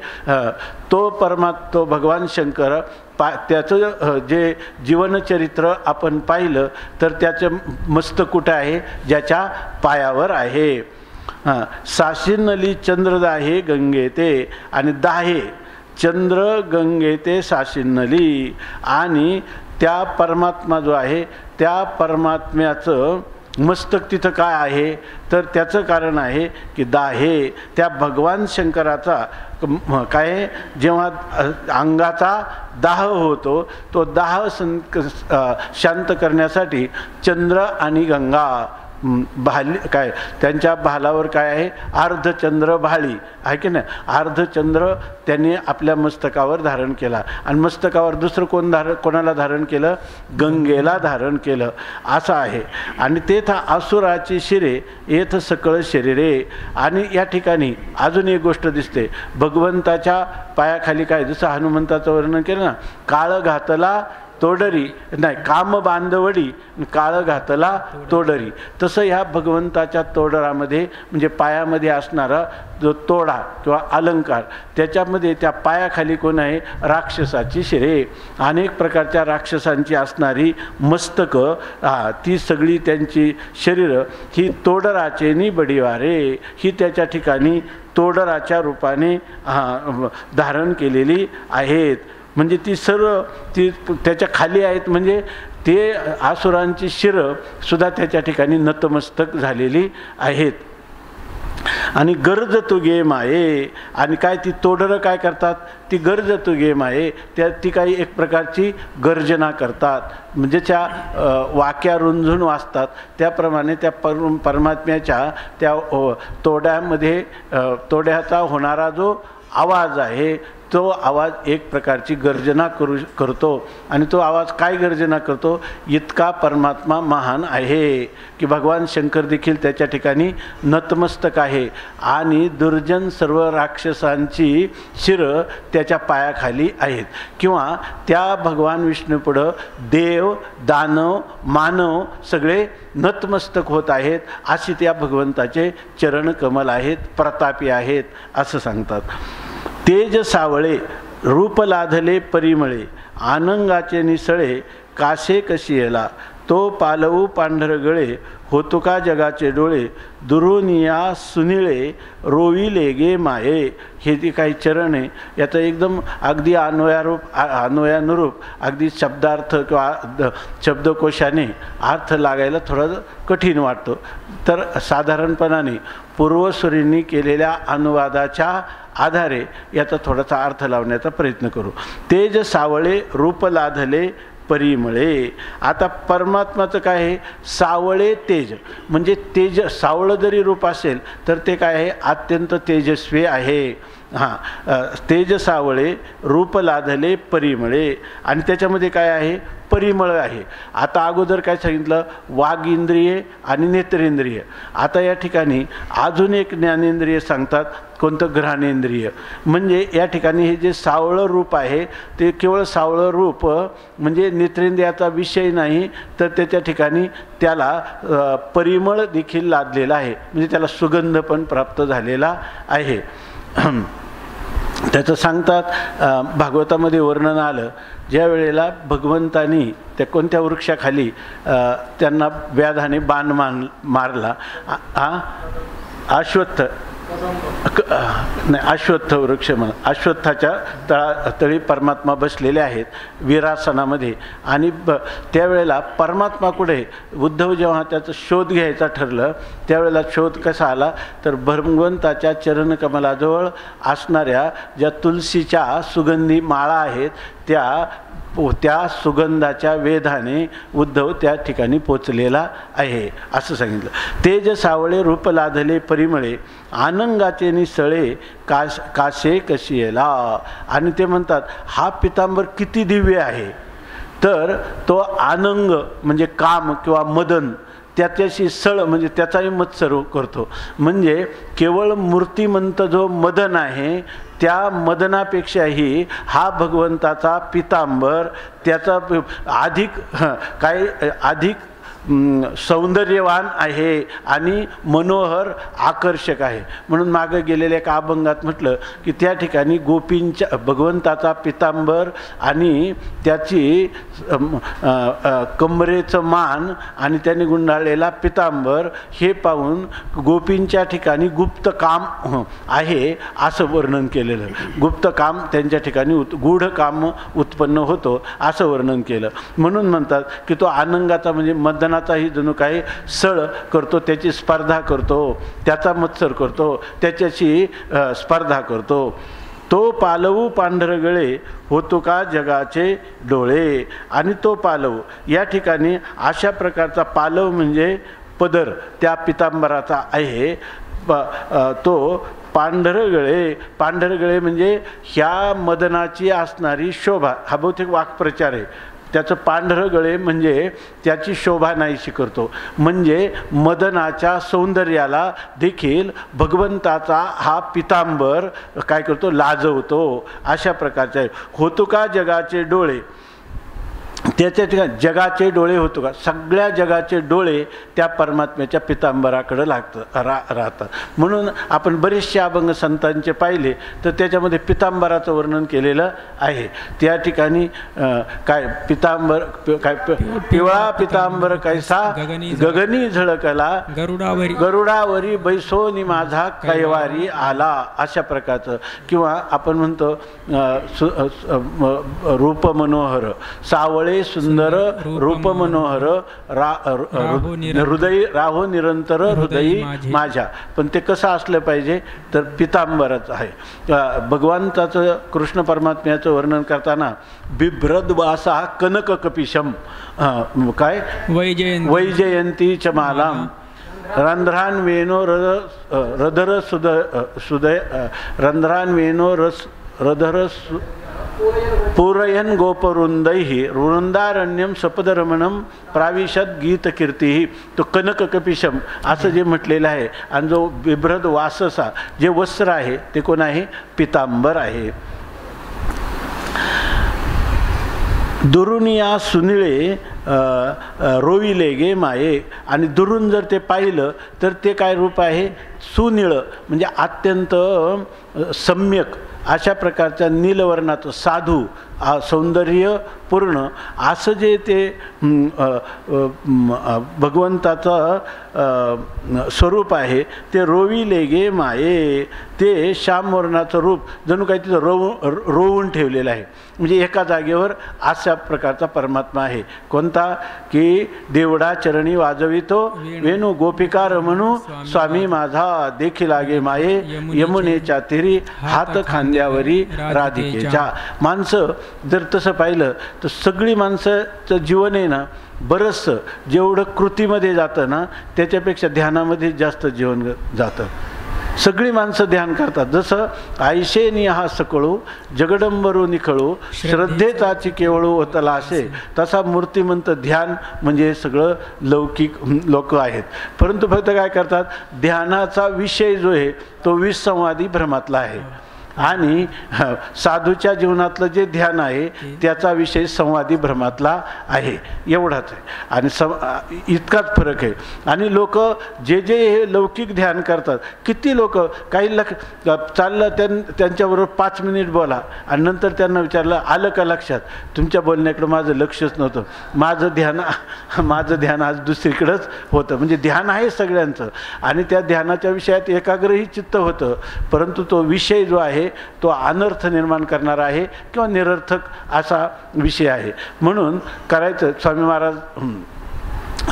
तो भगवान शंकर त्याचं जे जीवनचरित्र आपण पाहिलं तर त्याचं मस्तक कुठं आहे? ज्याच्या पायावर आहे. साशिनली चंद्रदाहे गंगे ते, आणि दाहे चंद्र गंगे ते साशिनली. आणि त्या परमात्मा जो आहे त्या परमात्म्याचं मस्तक तिथं काय आहे? तर त्याचं कारण आहे की दाहे त्या भगवान शंकराचा काय, जेव्हा अंगाचा दाह होतो तो दाह शांत करण्यासाठी चंद्र आणि गंगा भाली काय त्यांच्या भालावर काय आहे? अर्धचंद्र भाळी आहे की नाही? अर्धचंद्र त्यांनी आपल्या मस्तकावर धारण केला. आणि मस्तकावर दुसरं कोणाला धारण केलं? गंगेला धारण केलं. असं आहे. आणि तेथ असुराची शिरे येथ सकळ शरीरे. आणि या ठिकाणी अजून एक गोष्ट दिसते. भगवंताच्या पायाखाली काय? जसं हनुमंताचं वर्णन केलं ना, काळ घातला तोडरी, नाही काम बांधवडी काळ घातला तोडरी, तसं ह्या भगवंताच्या तोडरामध्ये म्हणजे पायामध्ये असणारा जो तोडा किंवा अलंकार, त्याच्यामध्ये त्या पायाखाली कोण आहे? राक्षसाची शिरे. अनेक प्रकारच्या राक्षसांची असणारी मस्तकं, ती सगळी त्यांची शरीरं ही तोडराचेनी बडिवारे, ही त्याच्या ठिकाणी तोडराच्या रूपाने धारण केलेली आहेत. म्हणजे ती सर्व ती त्याच्या खाली आहेत. म्हणजे ते आसुरांची शिरं सुद्धा त्याच्या ठिकाणी नतमस्तक झालेली आहेत. आणि गर्ज तुगे माये. आणि काय ती तोडरं काय करतात? ती गर्ज तुगे माये, ती काही एक प्रकारची गर्जना करतात. म्हणजे त्या वाक्या रुंजून वाचतात. त्याप्रमाणे त्या परमात्म्याच्या त्या तोड्यामध्ये तोड्याचा होणारा जो आवाज आहे तो आवाज एक प्रकारची गर्जना करतो. आणि तो आवाज काय गर्जना करतो? इतका परमात्मा महान आहे की भगवान शंकर देखील त्याच्या ठिकाणी नतमस्तक आहे. आणि दुर्जन सर्व राक्षसांची शिरं त्याच्या पायाखाली आहेत. किंवा त्या भगवान विष्णूपुढं देव दानव मानव सगळे नतमस्तक होत आहेत. अशी त्या भगवंताचे चरण कमल आहेत, प्रतापी आहेत असं सांगतात. तेज सावळे रूप लाधले परिमळे, आनंगाचे निसळे कासे कशी येला, तो पालवू पांढरगळे होतो का जगाचे डोळे, दुरुनिया सुनिळे रोविले गे माये. हे जे काही चरण आहे याचं एकदम अगदी अन्वयानुरूप अगदी शब्दार्थ किंवा शब्दकोशाने अर्थ लागायला थोडं कठीण वाटतो. तर साधारणपणाने पूर्वसुरींनी केलेल्या अनुवादाच्या आधारे याचा थोडासा अर्थ लावण्याचा प्रयत्न करू. तेज सावळे रूप लाधले परिमळे. आता परमात्माचं काय आहे? सावळे तेज. म्हणजे तेज सावळं जरी रूप असेल तर ते काय आहे? अत्यंत तेजस्वी आहे. तेज सावळे रूप लाधले परिमळे. आणि त्याच्यामध्ये काय आहे? परिमळ आहे. आता अगोदर काय सांगितलं, वाघ इंद्रिय आणि नेत्रेंद्रिय. आता या ठिकाणी अजून एक ज्ञानेंद्रिय सांगतात, कोणतं, घ्राणेंद्रिय. म्हणजे या ठिकाणी हे जे सावळं रूप आहे ते केवळ सावळं रूप म्हणजे नेत्रेंद्रियाचा विषय नाही, तर त्याच्या ठिकाणी त्याला परिमळ देखील लादलेला आहे, म्हणजे त्याला सुगंध पण प्राप्त झालेला आहे. त्याचं सांगतात भागवतामध्ये वर्णन आलं, ज्या वेळेला भगवंतानी त्या कोणत्या वृक्षाखाली त्यांना व्याधाने बाण मारला, अश्वत्थ वृक्ष म्हणा, अश्वत्थाच्या तळी परमात्मा बसलेले आहेत वीरासनामध्ये. आणि त्यावेळेला परमात्मापुढे उद्धव जेव्हा त्याचा शोध घ्यायचा ठरलं, त्यावेळेला शोध कसा आला, तर भगवंताच्या चरणकमलाजवळ असणाऱ्या ज्या तुलसीच्या सुगंधी माळा आहेत त्या सुगंधाच्या वेधाने उद्धव त्या ठिकाणी पोचलेला आहे असं सांगितलं. तेज सावळे रूप लाधले परिमळे, आनंगाचे निसळे काशे कशियेला. आणि ते म्हणतात हा पितांबर किती दिव्य आहे, तर तो आनंग म्हणजे काम किंवा मदन त्याच्याशी सळ म्हणजे त्याचाही मत्सर करतो. म्हणजे केवळ मूर्तिमंत जो मदन आहे त्या मदनापेक्षाही हा भगवंताचा पितांबर त्याचा अधिक सौंदर्यवान आहे आणि मनोहर आकर्षक आहे. म्हणून मागे गेलेल्या एका अभंगात म्हटलं की त्या ठिकाणी गोपींच्या भगवंताचा पितांबर आणि त्याची कमरेचं मान आणि त्याने गुंडाळलेला पितांबर हे पाहून गोपींच्या ठिकाणी गुप्त काम आहे असं वर्णन केलेलं. गुप्त काम त्यांच्या ठिकाणी गूढ काम उत्पन्न होतो असं वर्णन केलं. म्हणून म्हणतात की तो आनंगाचा म्हणजे मदनाचाही जणू काही सळ करतो, त्याची स्पर्धा करतो, त्याचा मत्सर करतो, त्याच्याशी स्पर्धा करतो. तो पालवू पांढरगळे होतो का जगाचे डोळे. आणि तो पालव या ठिकाणी अशा प्रकारचा पालव म्हणजे पदर त्या पितांबराचा आहे. तो पांढरगळे म्हणजे ह्या मदनाची असणारी शोभा, हा बहुतेक वाक्प्रचार आहे. त्याचं पांढरं गळे म्हणजे त्याची शोभा नाहीशी करतो. म्हणजे मदनाच्या सौंदर्याला देखील भगवंताचा हा पितांबर काय करतो, लाजवतो. अशा प्रकारचे आहे. होतो का जगाचे डोळे, त्याच्या ठिकाणी जगाचे डोळे होतो का, सगळ्या जगाचे डोळे त्या परमात्म्याच्या पितांबराकडे राहतात. म्हणून आपण बरेचसे अभंग संतांचे पाहिले तर त्याच्यामध्ये पितांबराचं वर्णन केलेलं आहे. त्या ठिकाणी काय पितांबर काय पिवळा पितांबर कैसा गगनी झळकला, गरुडावरी बैसोनी माझा कैवारी आला. अशा प्रकारचं. किंवा आपण म्हणतो रूप मनोहर सावळे सुंदर रूप मनोहर हृदय राहो निरंतर हृदयी माझ्या. पण ते कसं असलं पाहिजे तर पितांबरच आहे. भगवंताचं कृष्ण परमात्म्याचं वर्णन करताना बिभ्रद्वासा कनक कपिशम काय वैजयंती च मालाम रंध्रान्वेनो रधर सुदय रंध्रान्वेनो रधर पूरयन गोपवृंदैहि वृंदारण्यम सपदरमणम प्राविशद गीतकीर्ती. तो कनक कपिशम असं जे म्हटलेलं आहे. आणि जो बिभ्रद वाससा जे वस्त्र आहे ते कोण आहे, पितांबर आहे. दुरुनिया सुनिळे रोविले गे माये. आणि दुरून जर ते पाहिलं तर ते काय रूप आहे, सुनिळ म्हणजे अत्यंत सम्यक अशा प्रकारच्या नीलवर्णाचं साधू सौंदर्यपूर्ण असं जे ते भगवंताचं स्वरूप आहे ते रोविले गे माये. ते श्यामवर्णाचं रूप जणू काही तिथं रोवून ठेवलेलं आहे. म्हणजे एका जागेवर अशा प्रकारचा परमात्मा आहे. कोणता की देवडा चरणी वाजवितो वेणू गोपिका रमणू स्वामी माझा देखील लागे माये यमुनेच्या तीरी हात खांद्यावरी राधिकेच्या. माणसं जर तसं पाहिलं तर सगळी माणसाचं जीवन आहे ना बरंचसं जेवढं कृतीमध्ये जातं ना त्याच्यापेक्षा ध्यानामध्ये जास्त जीवन जातं. सगळी माणसं ध्यान करतात. जसं आयशे निहा सकळू जगडंबरू निखळू श्रद्धेचाची केवळू होतला असे, तसा मूर्तिमंत ध्यान म्हणजे सगळं लौकिक लोक आहेत. परंतु फक्त काय करतात, ध्यानाचा विषय जो आहे तो विसंवादी भ्रमातला आहे आणि साधूच्या जीवनातलं जे ध्यान आहे त्याचा विषय संवादी भ्रमातला आहे, एवढाच आहे. आणि इतकाच फरक आहे. आणि लोक जे हे लौकिक ध्यान करतात, किती लोक काही चाललं त्यांच्याबरोबर 5 मिनिट बोला आणि नंतर त्यांना विचारलं आलं का लक्षात, तुमच्या बोलण्याकडं माझं लक्षच नव्हतं, माझं ध्यान आज दुसरीकडंच होतं. म्हणजे ध्यान आहे सगळ्यांचं आणि त्या ध्यानाच्या विषयात एकाग्रही चित्त होतं, परंतु तो विषय जो आहे तो अनर्थ निर्माण करणारा आहे किंवा निरर्थक असा विषय आहे. म्हणून करायचं, स्वामी महाराज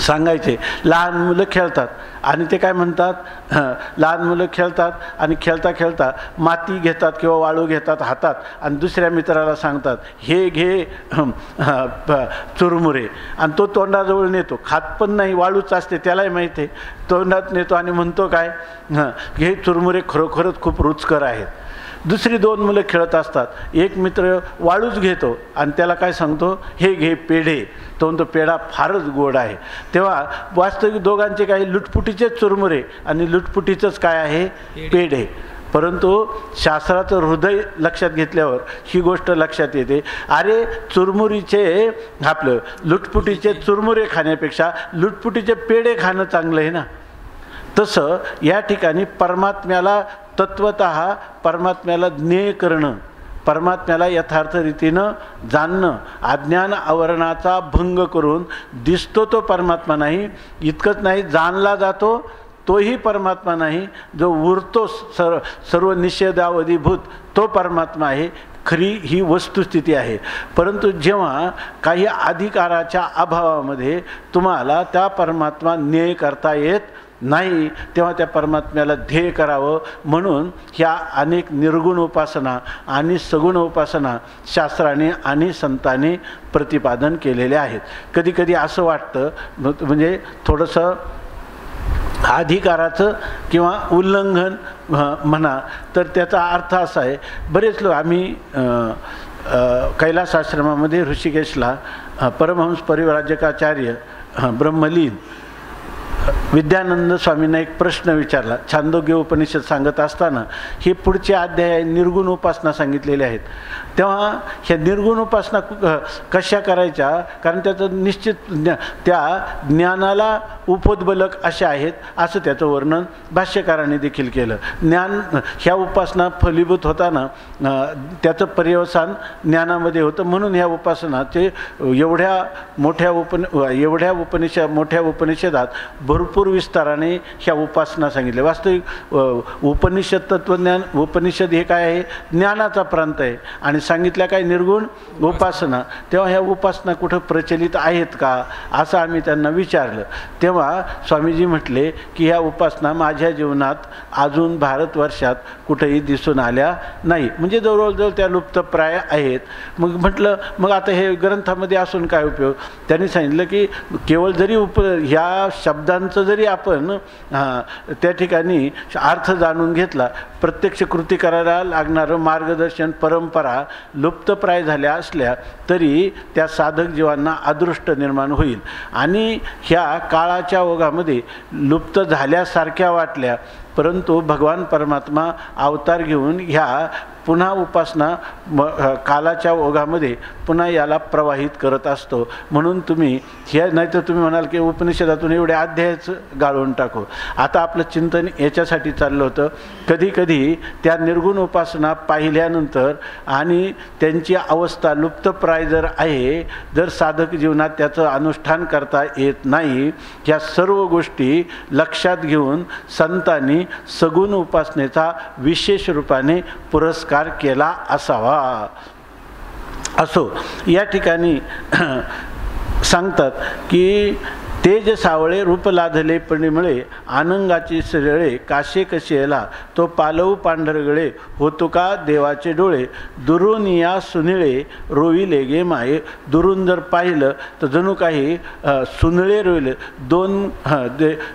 सांगायचे, लहान मुलं खेळतात आणि ते काय म्हणतात, लहान मुलं खेळतात आणि खेळता खेळता माती घेतात किंवा वाळू घेतात हातात आणि दुसऱ्या मित्राला सांगतात हे घे चुरमुरे, आणि तो तोंडाजवळ नेतो, खात पण नाही, वाळूच असते त्यालाही माहिती आहे, तोंडात नेतो आणि म्हणतो काय, हे चुरमुरे खरोखरच खूप रुचकर आहेत. दुसरी 2 मुलं खेळत असतात, एक मित्र वाळूच घेतो आणि त्याला काय सांगतो, हे घे पेढे, तो म्हणतो पेढा फारच गोड आहे. तेव्हा वास्तविक दोघांचे काही लुटपुटीचेच चुरमुरे आणि लुटपुटीचंच काय आहे, पेढे. परंतु शास्त्राचं हृदय लक्षात घेतल्यावर ही गोष्ट लक्षात येते, अरे चुरमुरीचे आपलं लुटपुटीचे चुरमुरे खाण्यापेक्षा लुटपुटीचे पेढे खाणं चांगलं आहे ना. तसं या ठिकाणी परमात्म्याला तत्वतः परमात्म्याला ज्ञेय करणं, परमात्म्याला यथार्थ रीतीनं जाणणं, अज्ञान आवरणाचा भंग करून दिसतो तो परमात्मा नाही, इतकंच नाही जाणला जातो तोही परमात्मा नाही, जो उरतो सर्व निषेधावधीभूत तो परमात्मा आहे. खरी ही वस्तुस्थिती आहे. परंतु जेव्हा काही अधिकाराच्या अभावामध्ये तुम्हाला त्या परमात्मा ज्ञेय करता येत नाही, तेव्हा त्या परमात्म्याला ध्येय करावं. म्हणून ह्या अनेक निर्गुण उपासना आणि सगुण उपासना शास्त्राने आणि संतांनी प्रतिपादन केलेले आहेत. कधी कधी असं वाटतं, म्हणजे थोडंसं अधिकाराचं किंवा उल्लंघन म्हणा, तर त्याचा अर्थ असा आहे, बरेच लोक आम्ही कैलास आश्रमामध्ये ऋषिकेशला परमहंस परिव्राजकाचार्य ब्रह्मलीन विद्यानंद स्वामींना एक प्रश्न विचारला. छांदोग्य उपनिषद सांगत असताना हे पुढचे अध्याय निर्गुण उपासना सांगितलेले आहेत. तेव्हा ह्या निर्गुण उपासना कशा करायच्या, कारण त्याचं निश्चित त्या ज्ञानाला उपोद्बलक अशा आहेत असं त्याचं वर्णन भाष्यकारांनी देखील केलं. ज्ञान ह्या उपासना फलीभूत होताना त्याचं पर्यवसान ज्ञानामध्ये होतं. म्हणून ह्या उपासनाचे एवढ्या मोठ्या उपनिषदात भरपूर विस्ताराने ह्या उपासना सांगितल्या. वास्तविक उपनिषद तत्वज्ञान उपनिषद हे काय आहे, ज्ञानाचा प्रांत आहे आणि सांगितल्या काय निर्गुण उपासना. तेव्हा ह्या उपासना कुठं प्रचलित आहेत का असं आम्ही त्यांना विचारलं. तेव्हा स्वामीजी म्हटले की ह्या उपासना माझ्या जीवनात अजून भारतवर्षात कुठेही दिसून आल्या नाही, म्हणजे जवळजवळ त्या लुप्तप्राय आहेत. मग म्हटलं मग आता हे ग्रंथामध्ये असून काय उपयोग. त्यांनी सांगितलं की केवळ जरी ह्या शब्दांचं जरी आपण त्या ठिकाणी अर्थ जाणून घेतला, प्रत्यक्ष कृती करायला लागणारं मार्गदर्शन परंपरा लुप्तप्राय झाल्या असल्या तरी त्या साधक जीवांना अदृष्ट निर्माण होईल आणि ह्या काळाच्या ओघामध्ये लुप्त झाल्यासारख्या वाटल्या. परंतु भगवान परमात्मा अवतार घेऊन ह्या पुन्हा उपासना कालाच्या ओघामध्ये पुन्हा याला प्रवाहित करत असतो. म्हणून तुम्ही हे नाही तर तुम्ही म्हणाल की उपनिषदातून एवढे अध्यायच गाळून टाकू. आता आपलं चिंतन याच्यासाठी चाललं होतं, कधी कधी त्या निर्गुण उपासना पाहिल्यानंतर आणि त्यांची अवस्था लुप्तप्राय जर आहे, जर साधक जीवनात त्याचं अनुष्ठान करता येत नाही, ह्या सर्व गोष्टी लक्षात घेऊन संतांनी सगुण उपासनेचा विशेष रूपाने पुरस्कार केला असावा. असो या ठिकाणी सांगतात की तेज सावळे रूप लाधले पणिमळे आनंगाची सरळे काशे कशेला तो पालव पांढरगळे होतो का देवाचे डोळे दुरून या सुनिळे रोविले गे माये. दुरून जर पाहिलं तर जणू काही सुनळे रोविले दोन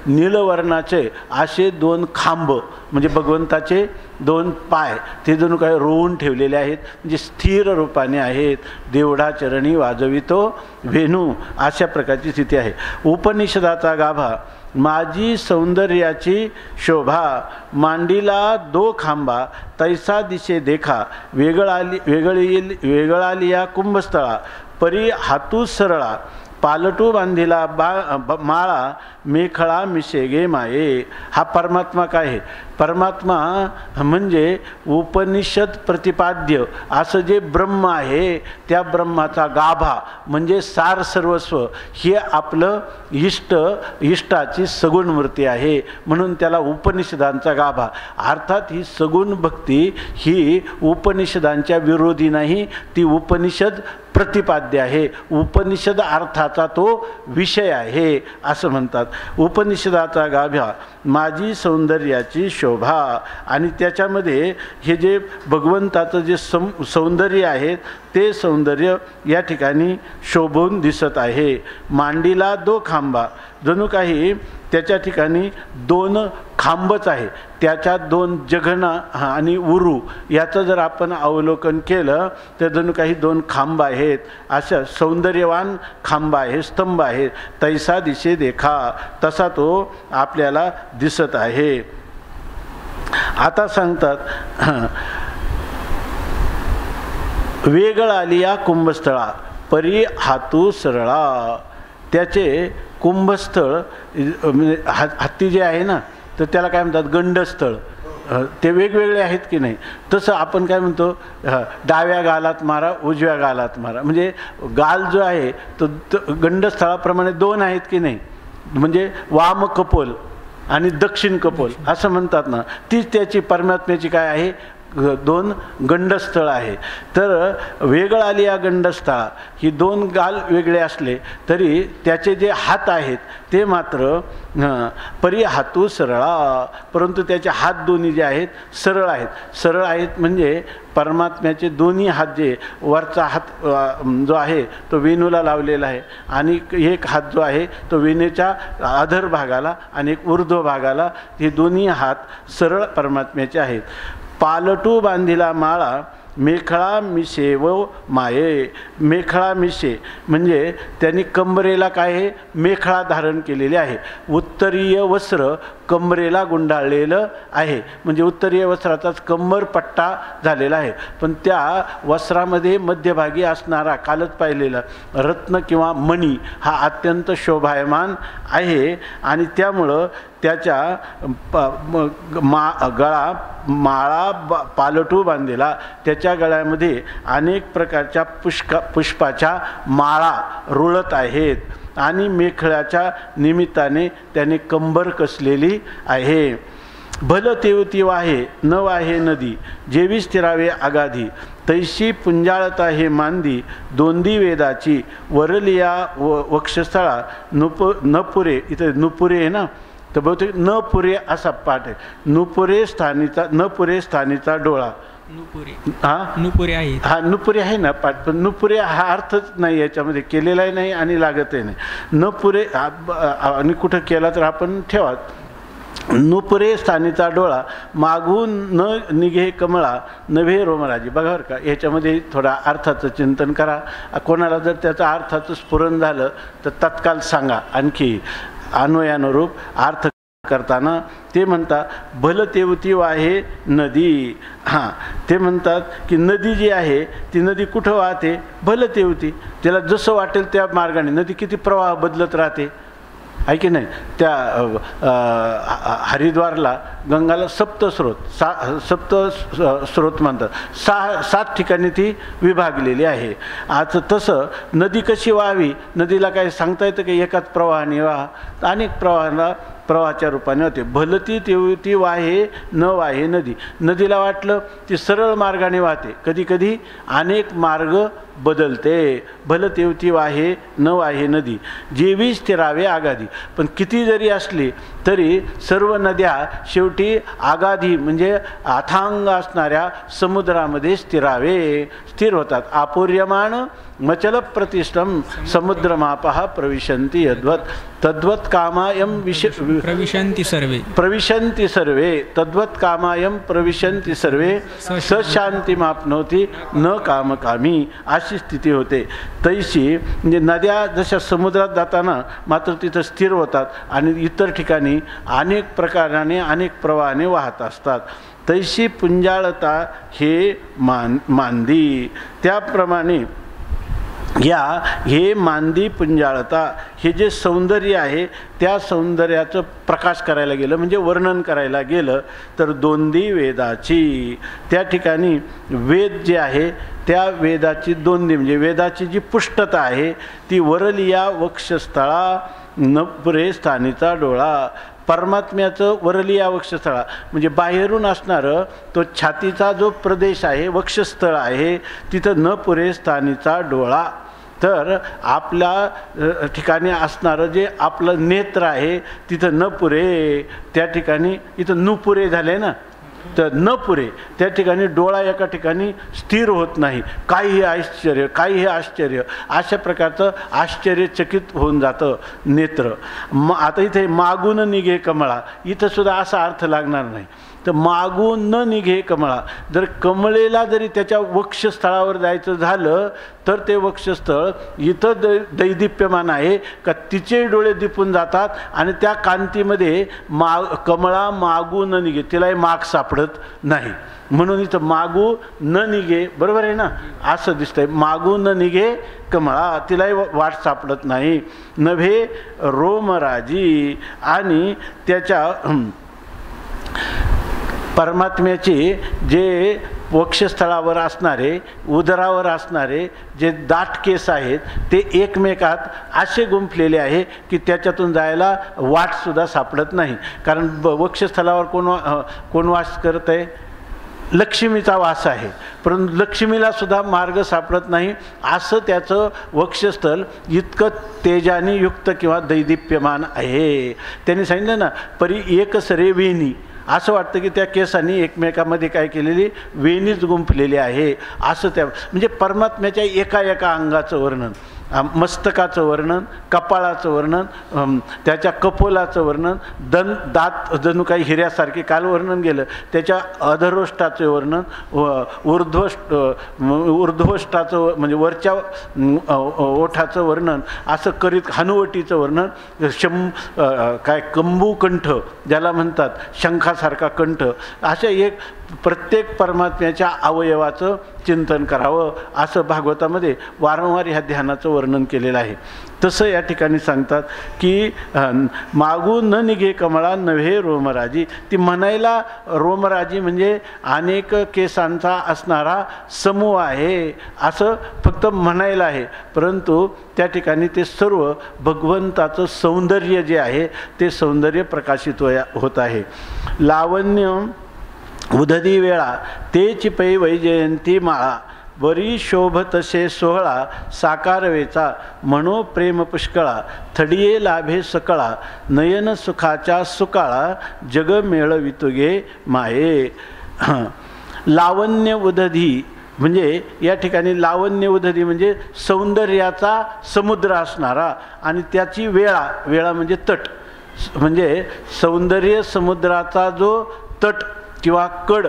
नीलवर्णाचे असे दोन खांब म्हणजे भगवंताचे दोन पाय ते जणू काही रोवून ठेवलेले आहेत म्हणजे स्थिर रूपाने आहेत. देवढा चरणी वाजवितो वेणू अशा प्रकारची स्थिती आहे. उपनिषदाचा गाभा माझी सौंदर्याची शोभा मांडीला दो खांबा तैसा दिशे देखा वेगळाली या कुंभस्थळा परी हातू सरळा पालटू बांधिला माळा मेखळा मिशे गे माये. हा परमात्मा काय आहे? परमात्मा म्हणजे उपनिषद प्रतिपाद्य असं जे ब्रह्म आहे त्या ब्रह्माचा गाभा म्हणजे सार सर्वस्व हे आपलं इष्टाची सगुण मूर्ती आहे म्हणून त्याला उपनिषदांचा गाभा. अर्थात ही सगुण भक्ती ही उपनिषदांच्या विरोधी नाही, ती उपनिषद प्रतिपाद्य आहे. उपनिषद अर्थाचा तो विषय आहे असं म्हणतात. उपनिषदाचा गाभा माझी सौंदर्याची शोभा आणि त्याच्यामध्ये हे जे भगवंताचं जे सौंदर्य आहे ते सौंदर्य या ठिकाणी शोभून दिसत आहे. मांडीला दो खांबा जणू काही त्याच्या ठिकाणी दोन खांबच आहे, त्याच्यात दोन जघना आणि उरू याचं जर आपण अवलोकन केलं तर जणू काही दोन खांब आहेत, अशा सौंदर्यवान खांब आहे, स्तंभ आहे. तैसा दिशे देखा तसा तो आपल्याला दिसत आहे. आता सांगतात वेगळ आली या कुंभस्थळा परी हातू सरळा. त्याचे कुंभस्थळ म्हणजे हत्ती जे आहे ना तर त्याला काय म्हणतात गंडस्थळ. ते वेगवेगळे आहेत की नाही. तसं आपण काय म्हणतो डाव्या गालात मारा उजव्या गालात मारा म्हणजे गाल जो आहे तो गंडस्थळाप्रमाणे दोन आहेत की नाही. म्हणजे वाम कपोल आणि दक्षिण कपोल असं म्हणतात ना, तीच त्याची परमात्म्याची काय आहे दोन गंडस्थळ आहे. तर वेगळ आली या गंडस्थळा ही दोन गाल वेगळे असले तरी त्याचे जे हात आहेत ते मात्र परी हातू सरळा परंतु त्याचे हात दोन्ही जे आहेत सरळ आहेत. सरळ आहेत म्हणजे परमात्म्याचे दोन्ही हात जे वरचा हात जो आहे तो वेणूला लावलेला आहे आणि एक हात जो आहे तो वेणूच्या अधर भागाला आणि एक ऊर्ध्व भागाला, हे दोन्ही हात सरळ परमात्म्याचे आहेत. पालटू बांधिला माळा मेखळा मिशे व माये. मेखळा मिशे म्हणजे त्यांनी कंबरेला काय आहे मेखळा धारण केलेले आहे. उत्तरीय वस्त्र कंबरेला गुंडाळलेलं आहे म्हणजे उत्तरीय वस्त्राचाच कंबर पट्टा झालेला आहे. पण त्या वस्त्रामध्ये मध्यभागी असणारा कालच पाहिलेला रत्न किंवा मणी हा अत्यंत शोभायमान आहे आणि त्यामुळं त्याच्या गळा माळा पालटू बांधलेला, त्याच्या गळ्यामध्ये अनेक प्रकारच्या पुष्पाच्या माळा रुळत आहेत आणि मेखळ्याच्या निमित्ताने त्याने कंबर कसलेली आहे. भल तेवती वाहे न वाहे नदी जेवी स्थिरावे आगाधी तैशी पुंजाळता हे मांदी दोंदी वेदाची वरलिया वक्षस्थळा नपुरे. इथं नुपुरे आहे ना तर बहुतेक न पुरे असा पाठ आहे. नुपुरे स्थानीचा डोळा नुपुरे आहे. हा नुपुरे आहे ना पाठ, पण नुपुरे हा अर्थच नाही याच्यामध्ये केलेलाही नाही आणि लागतही नाही. नुपुरे आणि कुठं केला तर आपण ठेवा. नुपुरे स्थानीचा डोळा मागून न निघे कमळा नभे रोमराजी. बघा बरं का याच्यामध्ये थोडा अर्थाचं चिंतन करा. कोणाला जर त्याचं अर्थाचं स्फुरण झालं तर तत्काल सांगा. आणखी अन्वयानुरूप अर्थ करताना ते म्हणतात भल तेवती वाहे नदी. हां ते म्हणतात की नदी जी आहे ती नदी कुठं वाहते भल तेवती. त्याला जसं वाटेल त्या मार्गाने नदी किती प्रवाह बदलत राहते आहे की नाही. त्या हरिद्वारला गंगाला सप्त स्रोत म्हणतात. 7 ठिकाणी ती विभागलेली आहे. आता तसं नदी कशी व्हावी नदीला काय सांगता येतं की एकाच प्रवाहाने वाहा. अनेक प्रवाहांना प्रवाहाच्या रूपाने होते. भलती तेवती वाहे न वाहे नदी. नदीला वाटलं ती सरळ मार्गाने वाहते, कधी कधी अनेक मार्ग बदलते. भल तेवती वाहे न वाहे नदी, जेवी स्थिरावे आगाधी. पण किती जरी असली तरी सर्व नद्या शेवटी आगाधी म्हणजे अथांग असणाऱ्या समुद्रामध्ये स्थिर होतात. आपूर्यमान मचल प्रतिष्ठम समुद्रमापः प्रविशन्ति यद्वत् तद्वत् कामायम प्रविशन्ति सर्वे तद्वत् कामायम प्रविशन्ति सर्वे सशांतिमाप्नोति न कामकामी. अशी स्थिती होते. तैशी म्हणजे नद्या जशा समुद्रात जाताना मात्र तिथं स्थिर होतात आणि इतर ठिकाणी अनेक प्रकाराने अनेक प्रवाहाने वाहत असतात. तैशी पुंजाळता हे मांदी. त्याप्रमाणे हे मांदी पुंजाळता हे जे सौंदर्य आहे त्या सौंदर्याचं प्रकाश करायला गेलं म्हणजे वर्णन करायला गेलं तर दोंदी वेदाची. त्या ठिकाणी वेद जे आहे त्या वेदाची दोंदी म्हणजे वेदाची जी पुष्टता आहे ती वरलिया वक्षस्थळा नपुरे स्थानीचा डोळा. परमात्म्याचं वरलिया वक्षस्थळा म्हणजे बाहेरून असणारं तो छातीचा जो प्रदेश आहे वक्षस्थळ आहे तिथं न पुरे स्थानीचा डोळा. तर आपल्या ठिकाणी असणारं जे आपलं नेत्र आहे तिथं न पुरे, त्या ठिकाणी इथं नुपुरे झाले ना, तर न पुरे त्या ठिकाणी डोळा एका ठिकाणी स्थिर होत नाही. काही हे आश्चर्य अशा प्रकारचं आश्चर्यचकित होऊन जातं नेत्र. आता इथे मागून निघे कमळा, इथं सुद्धा असा अर्थ लागणार नाही. तर मागून न निघे कमळा, जर कमळेला जरी त्याच्या वक्षस्थळावर जायचं झालं तर ते वक्षस्थळ इथं दैदिप्यमान आहे का तिचे डोळे दिपून जातात आणि त्या कांतीमध्ये कमळा मागू न निघे, तिलाही माग सापडत नाही. म्हणून इथं मागू न निघे, बरोबर आहे ना, असं दिसतंय. मागू न निघे कमळा, तिलाही वाट सापडत नाही. नभे रोमराजी आणि त्याच्या परमात्म्याचे जे वक्षस्थळावर असणारे उदरावर असणारे जे दाट केस आहेत ते एकमेकात असे गुंफलेले आहे की त्याच्यातून जायला वाटसुद्धा सापडत नाही. कारण वक्षस्थळावर कोण वास करत आहे? लक्ष्मीचा वास आहे, परंतु लक्ष्मीला सुद्धा मार्ग सापडत नाही. असं त्याचं वक्षस्थळ इतकं तेजाने युक्त किंवा दैदिप्यमान आहे. त्यांनी सांगितलं ना, परी एक सरे वेणी, असं वाटतं की त्या केसांनी एकमेकामध्ये काय केलेली वेणीच गुंफलेली आहे. असं त्या म्हणजे परमात्म्याच्या एका एका अंगाचं वर्णन, मस्तकाचं वर्णन, कपाळाचं वर्णन, त्याच्या कपोलाचं वर्णन, दात जणू काही हिऱ्यासारखे काल वर्णन गेलं, त्याच्या अधरोष्टाचे वर्णन, ऊर्ध्वष्टाचं म्हणजे वरच्या ओठाचं वर्णन, असं करीत हनुवटीचं वर्णन, काय कंबूकंठ ज्याला म्हणतात, शंखासारखा कंठ, अशा एक प्रत्येक परमात्म्याच्या अवयवाचं चिंतन करावं असं भागवतामध्ये वारंवार ह्या ध्यानाचं वर्णन केलेलं आहे. तसं या ठिकाणी सांगतात की मागून न निघे कमळा नव्हे रोमराजी. ती म्हणायला रोमराजी म्हणजे अनेक केसांचा असणारा समूह आहे असं फक्त म्हणायला आहे, परंतु त्या ठिकाणी ते सर्व भगवंताचं सौंदर्य जे आहे ते सौंदर्य प्रकाशित होत आहे. लावण्य उदधी वेळा ते चिपई वैजयंती माळा, वरी शोभतसे सोहळा साकारवेचा म्हणो प्रेम पुष्कळा, थडिये लाभे सकळा नयन सुखाच्या सुकाळा, जग मेळवितुगे माये. लावण्य उदधी म्हणजे या ठिकाणी लावण्य उदधी म्हणजे सौंदर्याचा समुद्र असणारा आणि त्याची वेळा म्हणजे तट, म्हणजे सौंदर्य समुद्राचा जो तट किंवा कड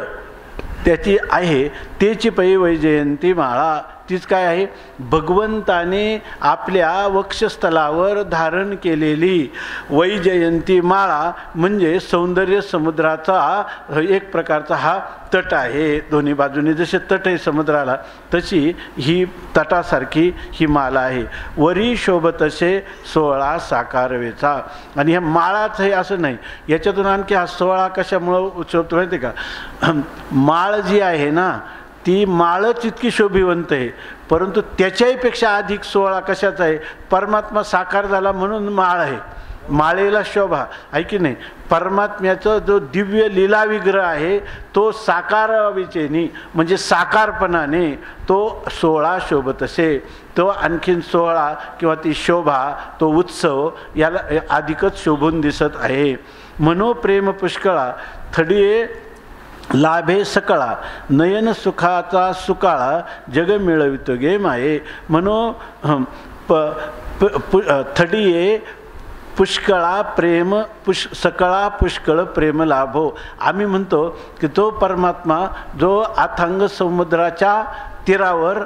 त्याची आहे तेची पै वैजयंती माळा. तीच काय आहे? भगवंताने आपल्या वक्षस्थलावर धारण केलेली वैजयंती माळा म्हणजे सौंदर्य समुद्राचा एक प्रकारचा हा तट आहे. दोन्ही बाजूने जसे तट आहे समुद्राला तशी ही तटासारखी ही माला आहे. वरी शोभतसे सोहळा साकारवेचा. आणि ह्या माळाच आहे असं नाही, याच्यातून आणखी हा सोहळा कशामुळं शोभतो माहिती का? माळ जी आहे ना ती माळच इतकी शोभिवंत आहे, परंतु त्याच्याही पेक्षा अधिक सोहळा कशाचा आहे? परमात्मा साकार झाला म्हणून माळ आहे. माळेला शोभा आहे की नाही. परमात्म्याचा जो दिव्य लीला विग्रह आहे तो साकाराविचेनी म्हणजे साकारपणाने तो 16 शोभत असे. तो आणखीन 16 किंवा ती शोभा तो उत्सव याला अधिकच शोभून दिसत आहे. मनोप्रेम पुष्कळा थडिये लाभे सकळा नयन सुखाचा सुकाळा जग मिळवितो गे माये. थडिये पुष्कळा प्रेम सकळा पुष्कळ प्रेम लाभो. आम्ही म्हणतो की तो परमात्मा जो अथांग समुद्राच्या तीरावर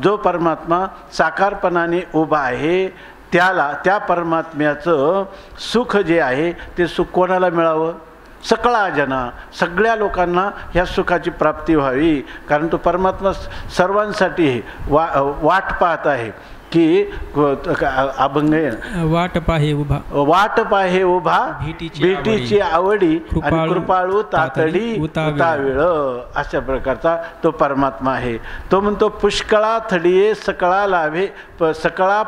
जो परमात्मा साकारपणाने उभा आहे त्या परमात्म्याचं सुख जे आहे ते सुख कोणाला मिळावं? सकळा जना, सगळ्या लोकांना ह्या सुखाची प्राप्ती व्हावी. कारण तो परमात्मा सर्वांसाठी वाट पाहत आहे की अभंग वाट पाहे उभा भेटीची आवडी आणि कृपाळू तातडी उताविळ अशा प्रकारचा तो परमात्मा आहे. तो म्हणतो पुष्कळा थडिये सकळा लाभे सकळा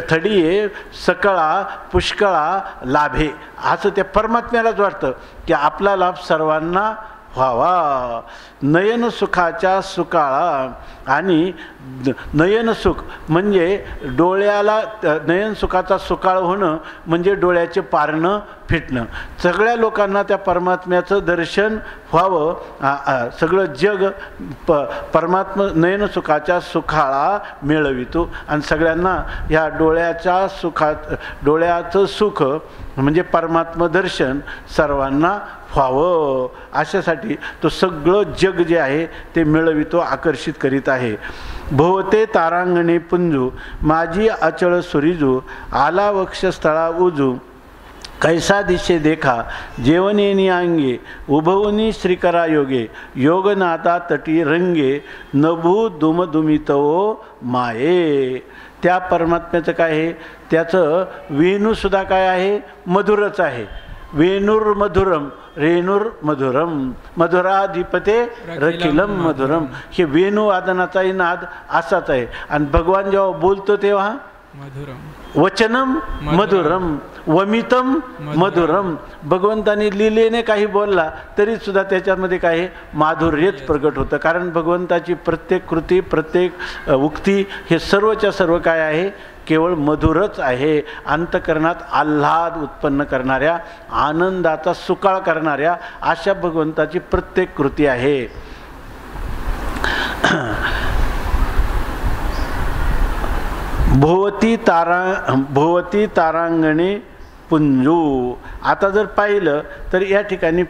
थडिये सकळा पुष्कळा लाभे. असं त्या परमात्म्यालाच वाटतं की आपला लाभ सर्वांना व्हावा. नयन सुखाच्या सुकाळा आणि नयन सुख म्हणजे डोळ्याला नयन सुखाचा सुकाळ होणं म्हणजे डोळ्याचे पारणं फिटणं. सगळ्या लोकांना त्या परमात्म्याचं दर्शन व्हावं. सगळं जग परमात्मा नयन सुखाच्या सुखाळा मिळवितो आणि सगळ्यांना ह्या डोळ्याचं सुख म्हणजे परमात्मा दर्शन सर्वांना व्हावं अशासाठी तो सगळं जग जे आहे ते मिळवितो, आकर्षित करीत आहे. भोवते तारांगणे पुंजू माझी अचळ सुरिजू आला वक्षस्थळा उजू कैसा दिशे देखा जेवनेनी अंगे उभवनी श्रीकरा योगे योगनाथा तटी रंगे नभू दुमदुमितवो माये. त्या परमात्म्याचं काय आहे? त्याचं वेणूसुद्धा काय आहे? मधुरच आहे. वेणुर्मधुरम रेणुर्मधुरम मधुराधिपते रखिलम मधुरम. हे वेणुवादनाचाही नाद असाच आहे. आणि भगवान जेव्हा बोलतो तेव्हा वचनम मधुरम वमितम मधुरम. भगवंताने लिलेने काही बोलला तरी सुद्धा त्याच्यामध्ये काही माधुर्यच प्रगट होतं. कारण भगवंताची प्रत्येक कृती प्रत्येक उक्ती हे सर्वच्या सर्व काय आहे? केवळ मधुरच आहे. अंतकरणात आल्हाद उत्पन्न करणाऱ्या आनंदाचा सुकाळ करणाऱ्या अशा भगवंताची प्रत्येक कृती आहे. भोवती तारांगणे पुंजू. आता जर पाहिलं तर या ठिकाणी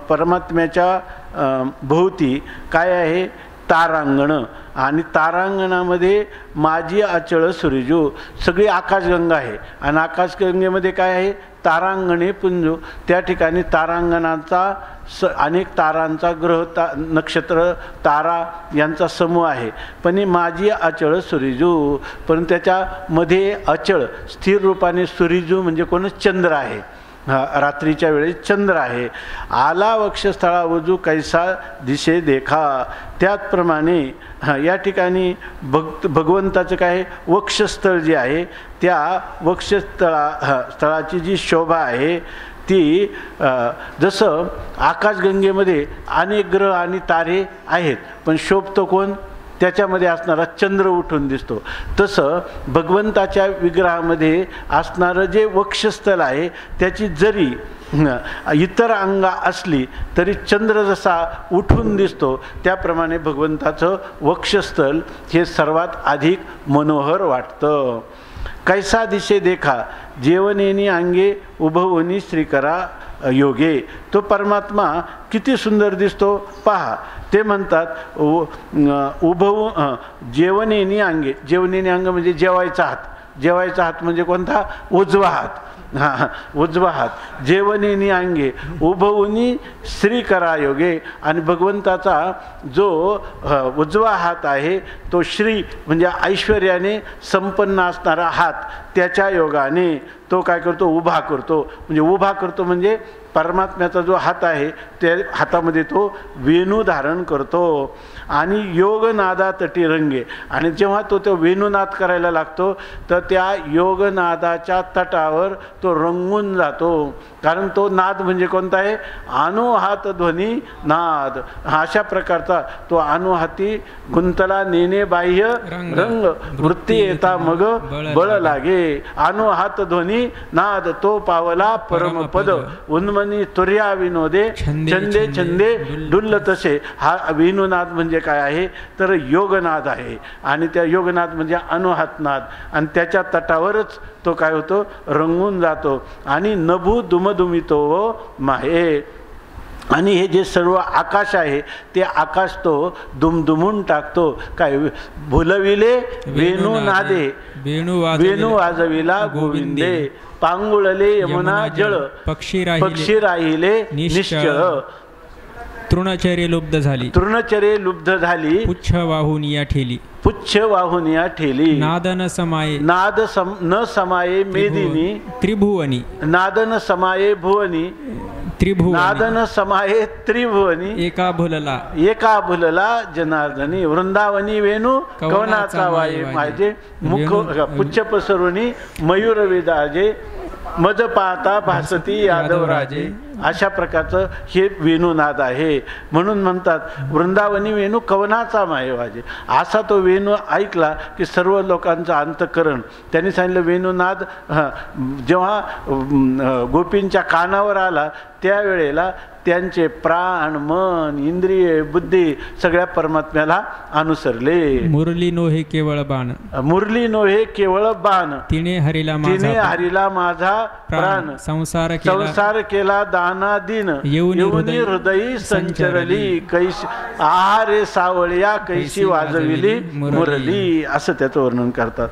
परमात्म्याच्या भोवती काय आहे? तारांगणं. आणि तारांगणामध्ये माझी अचळ सुरिजू सगळी आकाशगंगा आहे. आणि आकाशगंगेमध्ये काय आहे? तारांगणे पुंजू. त्या ठिकाणी तारांगणाचा अनेक तारांचा ग्रह नक्षत्र तारा यांचा समूह आहे. पण माझी अचळ सुरिजू, पण त्याच्यामध्ये अचळ स्थिर रूपाने सुरिजू म्हणजे कोण? चंद्र आहे. रात्रीच्या वेळेस चंद्र आहे. आला वक्षस्थळा उजू कैसा दिशे देखा. त्याचप्रमाणे या ठिकाणी भगवंताचं काय? वक्षस्थळ जे आहे त्या स्थळाची जी शोभा आहे ती जसं आकाशगंगेमध्ये अनेक ग्रह आणि तारे आहेत पण शोभतो कोण? त्याच्यामध्ये असणारा चंद्र उठून दिसतो. तसं भगवंताच्या विग्रहामध्ये असणारं जे वक्षस्थल आहे त्याची जरी इतर अंगा असली तरी चंद्र जसा उठून दिसतो त्याप्रमाणे भगवंताचं वक्षस्थल हे सर्वात अधिक मनोहर वाटतं. कैसा दिशे देखा जेवनेनी अंगे उभवनी श्रीकरा योगे. तो परमात्मा किती सुंदर दिसतो पहा. ते म्हणतात जेवनेनी अंगे. जेवनेनी अंग म्हणजे जेवायचा हात. जेवायचा हात म्हणजे कोणता? उजवा हात. उजवा हात. जेवनेनी अंगे उभवनी श्रीकरा योगे. आणि भगवंताचा जो उजवा हात आहे तो श्री म्हणजे ऐश्वर्याने संपन्न असणारा हात त्याच्या योगाने तो काय करतो, उभा करतो. म्हणजे उभा करतो म्हणजे परमात्म्याचा जो हात आहे त्या हातामध्ये तो वेणू धारण करतो. आणि योगनादा तटी रंगे, आणि जेव्हा तो वेणूनाद करायला लागतो तर त्या योगनादाच्या तटावर तो रंगून जातो. कारण तो नाद म्हणजे कोणता आहे, अनुहात ध्वनी नाद. अशा प्रकारचा तो अनुहाती गुंतला नेणे बाह्य रंग, वृत्ती येता मग बळ लागे. अनुहात ध्वनी नाद तो पावला परमपद, उन्मनी तुर्या विनोदे छंदे छंदे डुल्ल तसे. हा वेणुनाद म्हणजे काय आहे तर योगनाद आहे. आणि त्या योगनाद म्हणजे अनुहातनाद, आणि त्याच्या तटावरच तो काय होतो, रंगून जातो. आणि नभू दुमदुमितो माहे, आणि हे जे सर्व आकाश आहे ते आकाश तो दुमदुमून टाकतो. काय भुलविले वेणुनादे, वेणू वाजविला गोविंदे. पांगुळले यमुना जळ, पक्षी राहिले निश्चळ. तृणचरे लुब्ध झाली, तृणचरे लुब्ध झाली. पुच्छ वाहून या ठेली, पुच्छ वाहून या ठेली. नाद न समाये, न समाये मेदिनी. त्रिभुवनी, नाद न समाये भुवनी. त्रिभुवनी, नाद न समाये त्रिभुवनी. एका भुलला जनार्दनी. वृंदावनी वेणू कवनाचा वाये माझे. मुख पुच्छ पसरुनी मयूर विदाजे. मज पाहता भासती यादवराजे. अशा प्रकारचं हे वेणुनाद आहे. म्हणून म्हणतात वृंदावनी वेणू कवनाचा माये वाजे. असा तो वेणू ऐकला की सर्व लोकांचं अंतःकरण, त्यांनी सांगितलं वेणुनाद जेव्हा गोपींच्या कानावर आला त्यावेळेला त्यांचे प्राण मन इंद्रिय बुद्धी सगळ्या परमात्म्याला अनुसरले. मुरली नोहे केवळ बाण, मुरली नोहे केवळ बाण. तिने हरिला माझा प्राण. संसार केला दाना दिन. येऊनी हृदयी संचरली. कैशी आहारे सावळ्या कैशी वाजविली मुरली. असं त्याचं वर्णन करतात.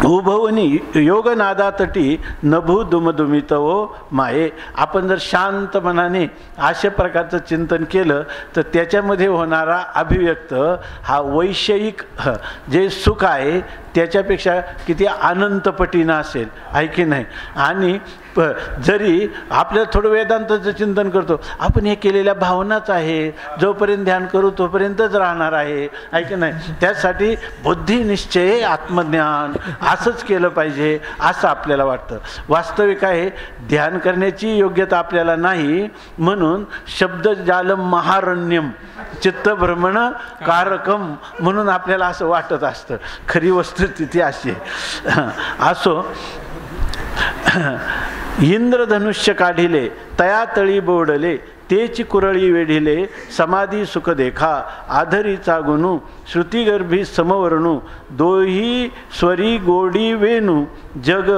उभवनी योगनादा तटी नभू दुमदुमित माये. आपण जर शांत मनाने अशा प्रकारचं चिंतन केलं तर त्याच्यामध्ये होणारा अभिव्यक्त हा वैषयिक जे सुख आहे त्याच्यापेक्षा किती अनंतपटीनं असेल, आहे की नाही. आणि जरी आपल्याला थोडं वेदांताचं चिंतन करतो आपण, हे केलेल्या भावनाच आहे, जोपर्यंत ध्यान करू तोपर्यंतच राहणार आहे, आहे की नाही. त्यासाठी बुद्धी निश्चय आत्मज्ञान असंच केलं पाहिजे असं आपल्याला वाटतं. वास्तविक आहे ध्यान करण्याची योग्यता आपल्याला नाही, म्हणून शब्दजालम महारण्यम चित्तभ्रमण कारकम म्हणून आपल्याला असं वाटत असतं. खरी वस्तुस्थिती अशी आहे. असो इंद्रधनुष्य काढिले तया तळी बोडले. तेची कुरळी वेढिले समाधी सुख देखा. आधरीचा गुणू श्रुतिगर्भी समवर्णू. दोही स्वरी गोडी वेणू जग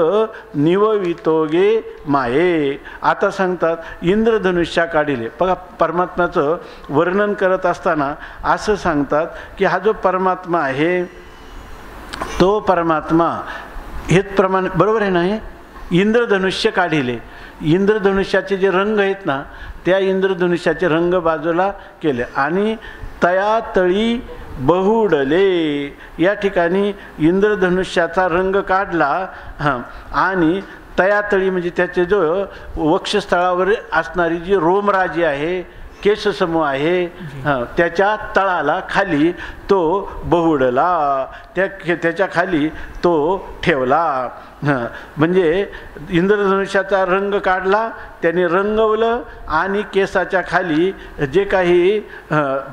निववितोगे माये. आता सांगतात इंद्रधनुष्या काढिले. बघा परमात्म्याचं वर्णन करत असताना असं सांगतात की हा जो परमात्मा आहे तो परमात्मा हेच प्रमाणे बरोबर आहे ना. हे इंद्रधनुष्य काढिले. इंद्रधनुष्याचे जे रंग आहेत ना त्या इंद्रधनुष्याचे रंग बाजूला केले. आणि तया तळी बहुडले. या ठिकाणी इंद्रधनुष्याचा रंग काढला. आणि तयातळी म्हणजे त्याचे जो वक्षस्थळावर असणारी जी रोमराजी आहे, केशसमूह आहे, त्याच्या तळाला खाली तो बहुडला. त्याच्या खाली तो ठेवला. म्हणजे इंद्रधनुष्याचा रंग काढला, त्याने रंगवलं आणि केसाच्या खाली जे काही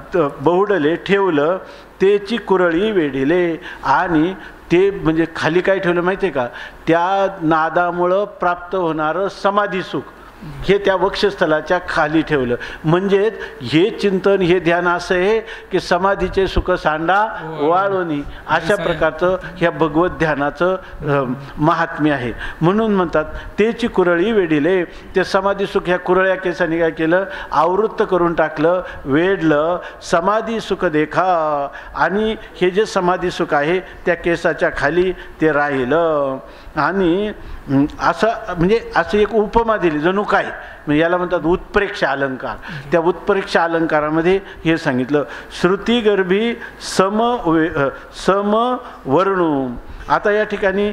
बहुडले ठेवलं त्याची कुरळी वेढिले. आणि ते म्हणजे खाली काय ठेवलं माहिती आहे का, त्या नादामुळं प्राप्त होणारं समाधी सुख हे त्या वक्षस्थलाच्या खाली ठेवलं. म्हणजे हे चिंतन हे ध्यान असं आहे की समाधीचे सुख सांडा वाळोनी. अशा प्रकारचं ह्या भगवत ध्यानाचं महात्म्य आहे. म्हणून म्हणतात तेची कुरळी वेढिले. ते समाधी सुख ह्या कुरळ्या केसाने काय केलं, आवृत्त करून टाकलं, वेढलं. समाधी सुख देखा. आणि हे जे समाधी सुख आहे त्या केसाच्या खाली ते राहिलं. आणि असं म्हणजे असं एक उपमा दिली जणू काय, म्हणजे याला म्हणतात उत्प्रेक्ष अलंकार. त्या उत्प्रेक्ष अलंकारामध्ये हे सांगितलं श्रुतिगर्भी समवर्णू. आता या ठिकाणी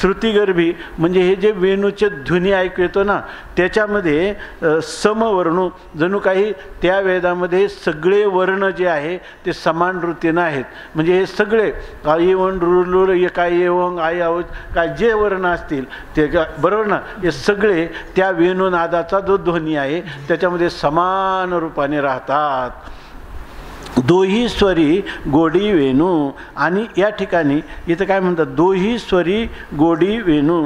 श्रुतिगर्भी म्हणजे हे जे वेणूचे ध्वनी ऐकू येतो ना, त्याच्यामध्ये समवर्णू जणू काही त्या वेदामध्ये सगळे वर्ण जे आहे ते समान वृत्तीनं आहेत. म्हणजे हे सगळे येवण रुलूर काय येवंग आय आऊज काय जे वर्ण असतील ते बरोबर ना, हे सगळे त्या वेणुनादाचा जो ध्वनी आहे त्याच्यामध्ये समान रूपाने राहतात. दोही स्वरी गोडी वेणू. आणि या ठिकाणी इथं काय म्हणतात, दोही स्वरी गोडी वेणू.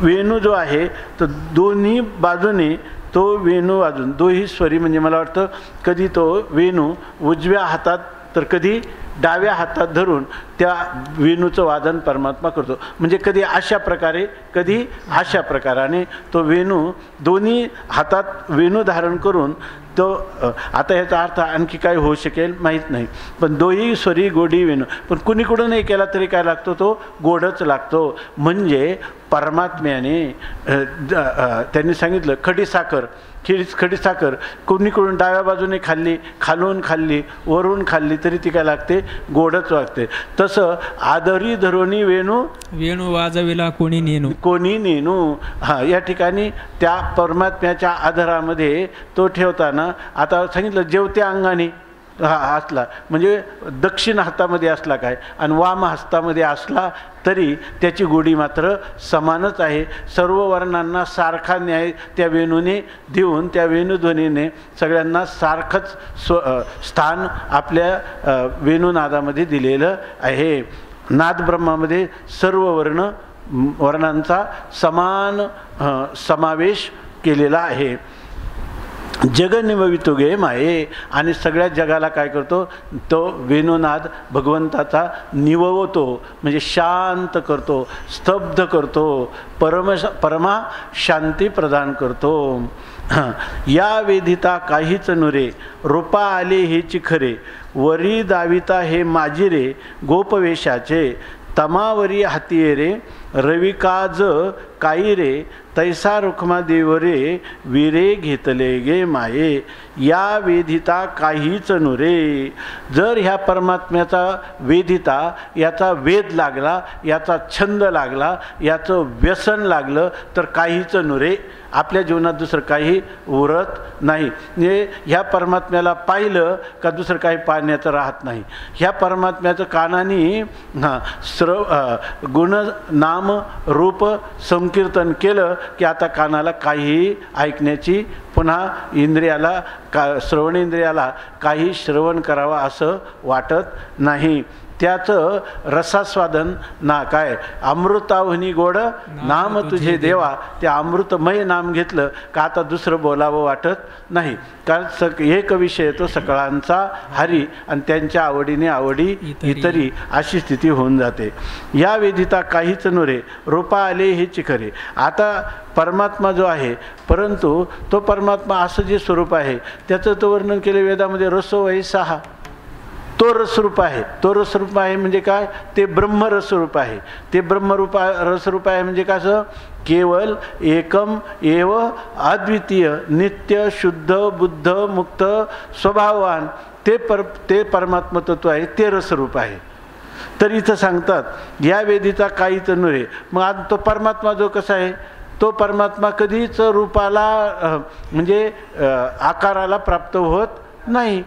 वेणू जो आहे तर दोन्ही बाजूने तो वेणू वाजून, दोही स्वरी म्हणजे मला वाटतं कधी तो वेणू उजव्या हातात तर कधी डाव्या हातात धरून त्या वेणूचं वादन परमात्मा करतो. म्हणजे कधी अशा प्रकारे कधी अशा प्रकाराने तो वेणू दोन्ही हातात वेणू धारण करून तो, आता याचा अर्थ आणखी काय होऊ शकेल माहीत नाही, पण दोही स्वरी गोडी वेणू. पण कुणीकडून नाही केला तरी काय लागतो, तो गोडच लागतो. म्हणजे परमात्म्याने त्यांनी सांगितलं खडीसाखर, खडीसाखर कुणीकडून डाव्या बाजूने खाल्ली, खालून खाल्ली, वरून खाल्ली तरी ती काय लागते, गोडच लागते. तसं आदरी धरोनी वेणू वेणू वाजविला कोणी नेनू, कोणी नेनू. या ठिकाणी त्या परमात्म्याच्या आधारामध्ये तो ठेवताना आता सांगितलं जेवत्या अंगाने असला म्हणजे दक्षिण हातामध्ये असला काय आणि वाम हस्तामध्ये असला तरी त्याची गोडी मात्र समानच आहे. सर्व वर्णांना सारखा न्याय त्या वेणूने देऊन त्या वेणुध्वनीने सगळ्यांना सारखंच स्थान आपल्या वेणुनादामध्ये दिलेलं आहे. नादब्रह्मामध्ये सर्व वर्णांचा समान समावेश केलेला आहे. जग निववितो गे माये. आणि सगळ्या जगाला काय करतो, तो वेणुनाद भगवंताचा निववतो म्हणजे शांत करतो, स्तब्ध करतो, परमा शांती प्रदान करतो. या वेदिता काहीच नुरे, रूपा आले हेची खरे, वरी दाविता हे माझी रे, गोपवेशाचे तमावरी हाती रे, रविकाज काही रे, तैसा रुक्मा देवरे, विरे घेतले गे माये. या वेदिता काहीच नुरे. जर ह्या परमात्म्याचा वेदिता, याचा वेद लागला, याचा छंद लागला, याचं व्यसन लागलं तर काहीच नुरे. आपल्या जीवनात दुसरं काही उरत नाही. म्हणजे ह्या परमात्म्याला पाहिलं का दुसरं काही पाहण्याचं राहत नाही. ह्या परमात्म्याचं कानाने गुण नाम रूप संकीर्तन केलं की आता कानाला काही ऐकण्याची, पुन्हा इंद्रियाला श्रवणेंद्रियाला काही श्रवण करावा असं वाटत नाही. त्याचं रसास्वादन ना काय, अमृतावनी गोड नाम तुझे देवा. ते अमृतमय नाम घेतलं का आता दुसरं बोलावं वाटत नाही. कारण एक विषय तो सकळांचा हरी आणि त्यांच्या आवडीने आवडी इतरी अशी स्थिती होऊन जाते. या वेदिता काहीच नुरे, रूपा आले हे चिखरे. आता परमात्मा जो आहे, परंतु तो परमात्मा असं जे स्वरूप आहे त्याचं तो वर्णन केले वेदामध्ये रसो वै सहा. तो रसरूप आहे. तो रसरूप आहे म्हणजे काय, ते ब्रह्मरसरूप आहे. ते रसरूप आहे म्हणजे कसं, केवल एकम एव अद्वितीय नित्य शुद्ध बुद्ध मुक्त स्वभाववान ते परमात्मा तत्व आहे, ते रसरूप आहे. तर इथं सांगतात या वेदीचा काहीच नुरे. मग आज तो परमात्मा जो कसा आहे, तो परमात्मा कधीच रूपाला म्हणजे आकाराला प्राप्त होत नाही.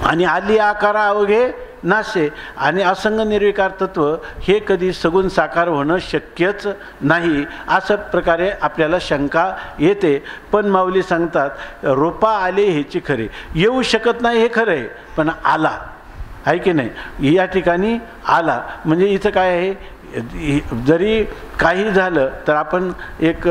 आणि आली आकारा अवघे नाशे. आणि असंग निर्विकार तत्व हे कधी सगुण साकार होणं शक्यच नाही. अशा प्रकारे आपल्याला शंका येते. पण माऊली सांगतात रूपा आले हेची खरे. येऊ शकत नाही हे खरं आहे, पण आला आहे की नाही. या ठिकाणी आला म्हणजे इथं काय आहे, जरी काही झालं तर आपण एक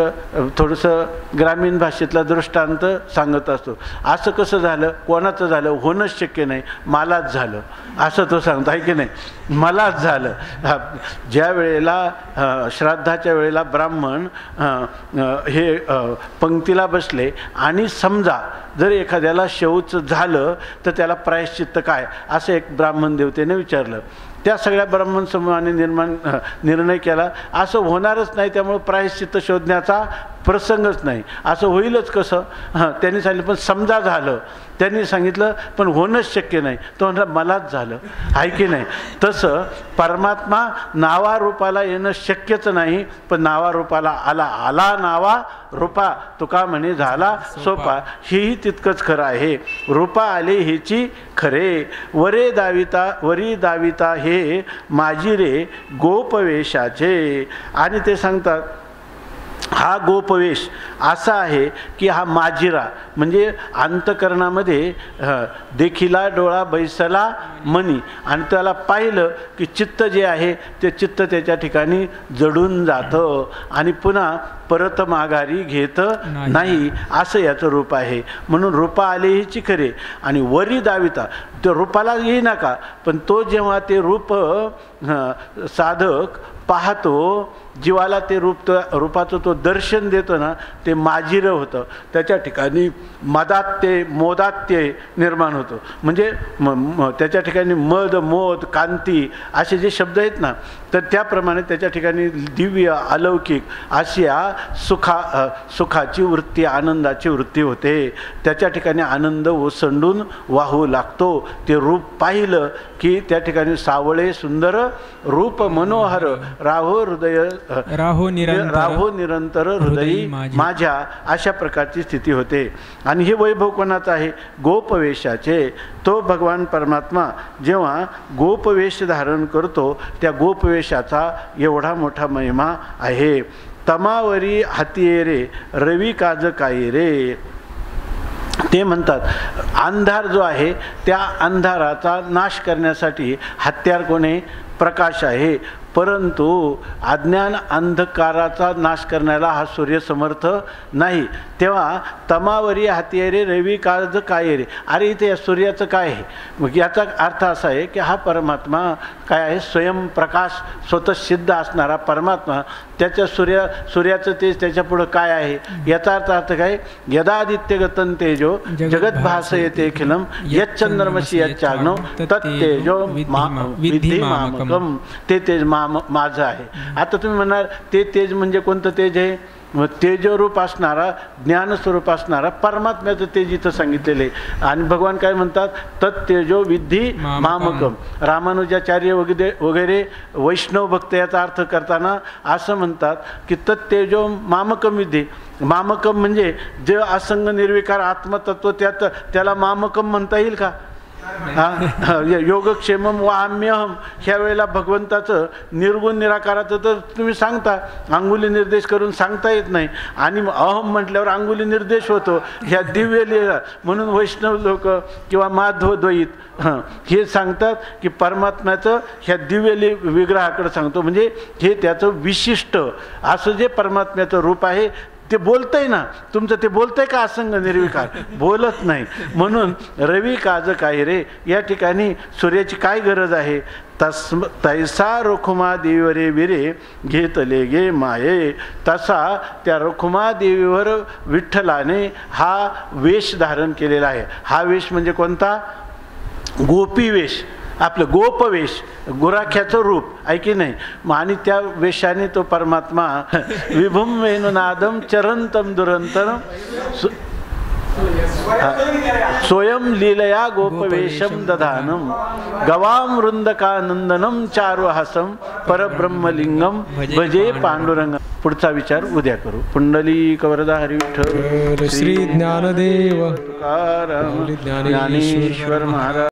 थोडंसं ग्रामीण भाषेतला दृष्टांत सांगत असतो. असं कसं झालं, कोणाचं झालं, होणंच शक्य नाही, मलाच झालं असं तो सांगतो आहे की नाही. मलाच झालं. ज्या वेळेला श्राद्धाच्या वेळेला ब्राह्मण हे पंक्तीला बसले आणि समजा जर एखाद्याला शौच झालं तर त्याला प्रायश्चित्त काय, असं एक ब्राह्मण देवतेने विचारलं. त्या सगळ्या ब्राह्मण समूहाने निर्णय केला असं होणारच नाही, त्यामुळे प्रायश्चित्त शोधण्याचा प्रसंगच नाही. असं होईलच कसं? त्यांनी सांगितलं पण समजा झालं. त्यांनी सांगितलं पण होणंच शक्य नाही. तो म्हणाला मलाच झालं, आहे की नाही? तसं परमात्मा नावारूपाला येणं शक्यच नाही, पण नावारूपाला आला नावा रूपा, तुका म्हणे झाला सोपा. हेही तितकंच खरं आहे. रूपा आले हेची खरे, वरी दाविता हे माझी रे गोपवेशाचे. आणि ते सांगतात हा गोपवेश असा आहे की हा माजिरा म्हणजे अंतकरणामध्ये देखिला डोळा बैसला मनी, आणि त्याला पाहिलं की चित्त जे आहे ते चित्त त्याच्या ठिकाणी जडून जातं आणि पुन्हा परत माघारी घेत नाही, असं याचं रूप आहे. म्हणून रूपा आले हीची खरे. आणि वरी दाविता, तो रूपाला येई नका, पण तो जेव्हा ते रूप साधक पाहतो, जीवाला ते रूपाचं तो दर्शन देतो ना, ते माजिरं होतं. त्याच्या ठिकाणी मोदात्य निर्माण होतं. म्हणजे त्याच्या ठिकाणी मद मोद कांती असे जे शब्द आहेत ना, तर त्याप्रमाणे त्याच्या ठिकाणी दिव्य अलौकिक अशा सुखाची वृत्ती, आनंदाची वृत्ती होते. त्याच्या ठिकाणी आनंद ओसंडून वाहू लागतो. ते रूप पाहिलं की त्या ठिकाणी सावळे सुंदर रूप मनोहर राहो निरंतर हृदयी माझ्या, अशा प्रकारची स्थिती होते. आणि हे वैभव कोणाचं आहे? गोपवेशाचे. तो भगवान परमात्मा जेव्हा गोपवेश धारण करतो, त्या गोपवेशाचा एवढा मोठा महिमा आहे. तमावरी हाती रे रवी काज काय रे. ते म्हणतात अंधार जो आहे त्या अंधाराचा नाश करण्यासाठी हत्यार कोणे? प्रकाश आहे. परंतु अज्ञान अंधकाराचा नाश करण्याला हा सूर्य समर्थ नाही. तेव्हा तमावरी हाती रे रवी काज काय रे. अरे इथे या सूर्याचं काय आहे? मग याचा अर्थ असा आहे की हा परमात्मा काय आहे? स्वयंप्रकाश स्वतः सिद्ध असणारा परमात्मा. त्याच्या सूर्याचं तेज त्याच्या पुढं काय आहे? याचा अर्थ काय? यदादित्यगतं तेजो जगत भासयते अखिलम यच्चंद्रमसी यच्चाग्नो तत्तेजो विद्धी मामकम. ते तेज माझं आहे. आता तुम्ही म्हणणार ते तेज म्हणजे कोणतं तेज आहे? मग तेजरूप असणारा, ज्ञानस्वरूप असणारा परमात्म्याचं तेज इथं सांगितलेलं आहे. आणि भगवान काय म्हणतात? तत्तेजो विद्धी मामकम. रामानुजाचार्य वगैरे वैष्णव भक्त याचा अर्थ करताना असं म्हणतात की तत्तेजो मामकम विद्धी. मामकम म्हणजे जे असंग निर्विकार आत्मतत्व, त्याला मामकम म्हणता येईल का? योगक्षेमम वाम्यहम. ह्या वेळेला भगवंताचं निर्गुण निराकाराचं तर तुम्ही सांगता, अंगुली निर्देश करून सांगता येत नाही. आणि अहम म्हटल्यावर अंगुली निर्देश होतो. ह्या दिव्य लीला म्हणून वैष्णव लोक किंवा माध्वद्वैत हे सांगतात की परमात्म्याचं ह्या दिव्य विग्रहाकडे सांगतो. म्हणजे हे त्याचं विशिष्ट असं जे परमात्म्याचं रूप आहे ते बोलतंय ना. तुमचं ते बोलतंय का असंग निर्विकार? बोलत नाही. म्हणून रवी काज काय रे. या ठिकाणी सूर्याची काय गरज आहे? तैसा रुखुमा देवीवरे विरे घेतले गे माये. तसा त्या रुखुमा देवीवर विठ्ठलाने हा वेश धारण केलेला आहे. हा वेश म्हणजे कोणता? गोपी वेश, आपलं गोपवेश, गुराख्याचं रूप आहे की नाही? आणि त्या वेशाने तो परमात्मा विभुम वेणुनादम चरंतम दुरंतरम स्वयं लीलया गोपवेशम दधानम गवाम वृंदकानंदनम चारुहासम परब्रह्मलिंगम भजे पांडुरंग. पुढचा विचार उद्या करू. पुंडलीक वरदा हरी विठ्ठल श्री ज्ञानदेव तुकाराम ज्ञानेश्वर महाराज.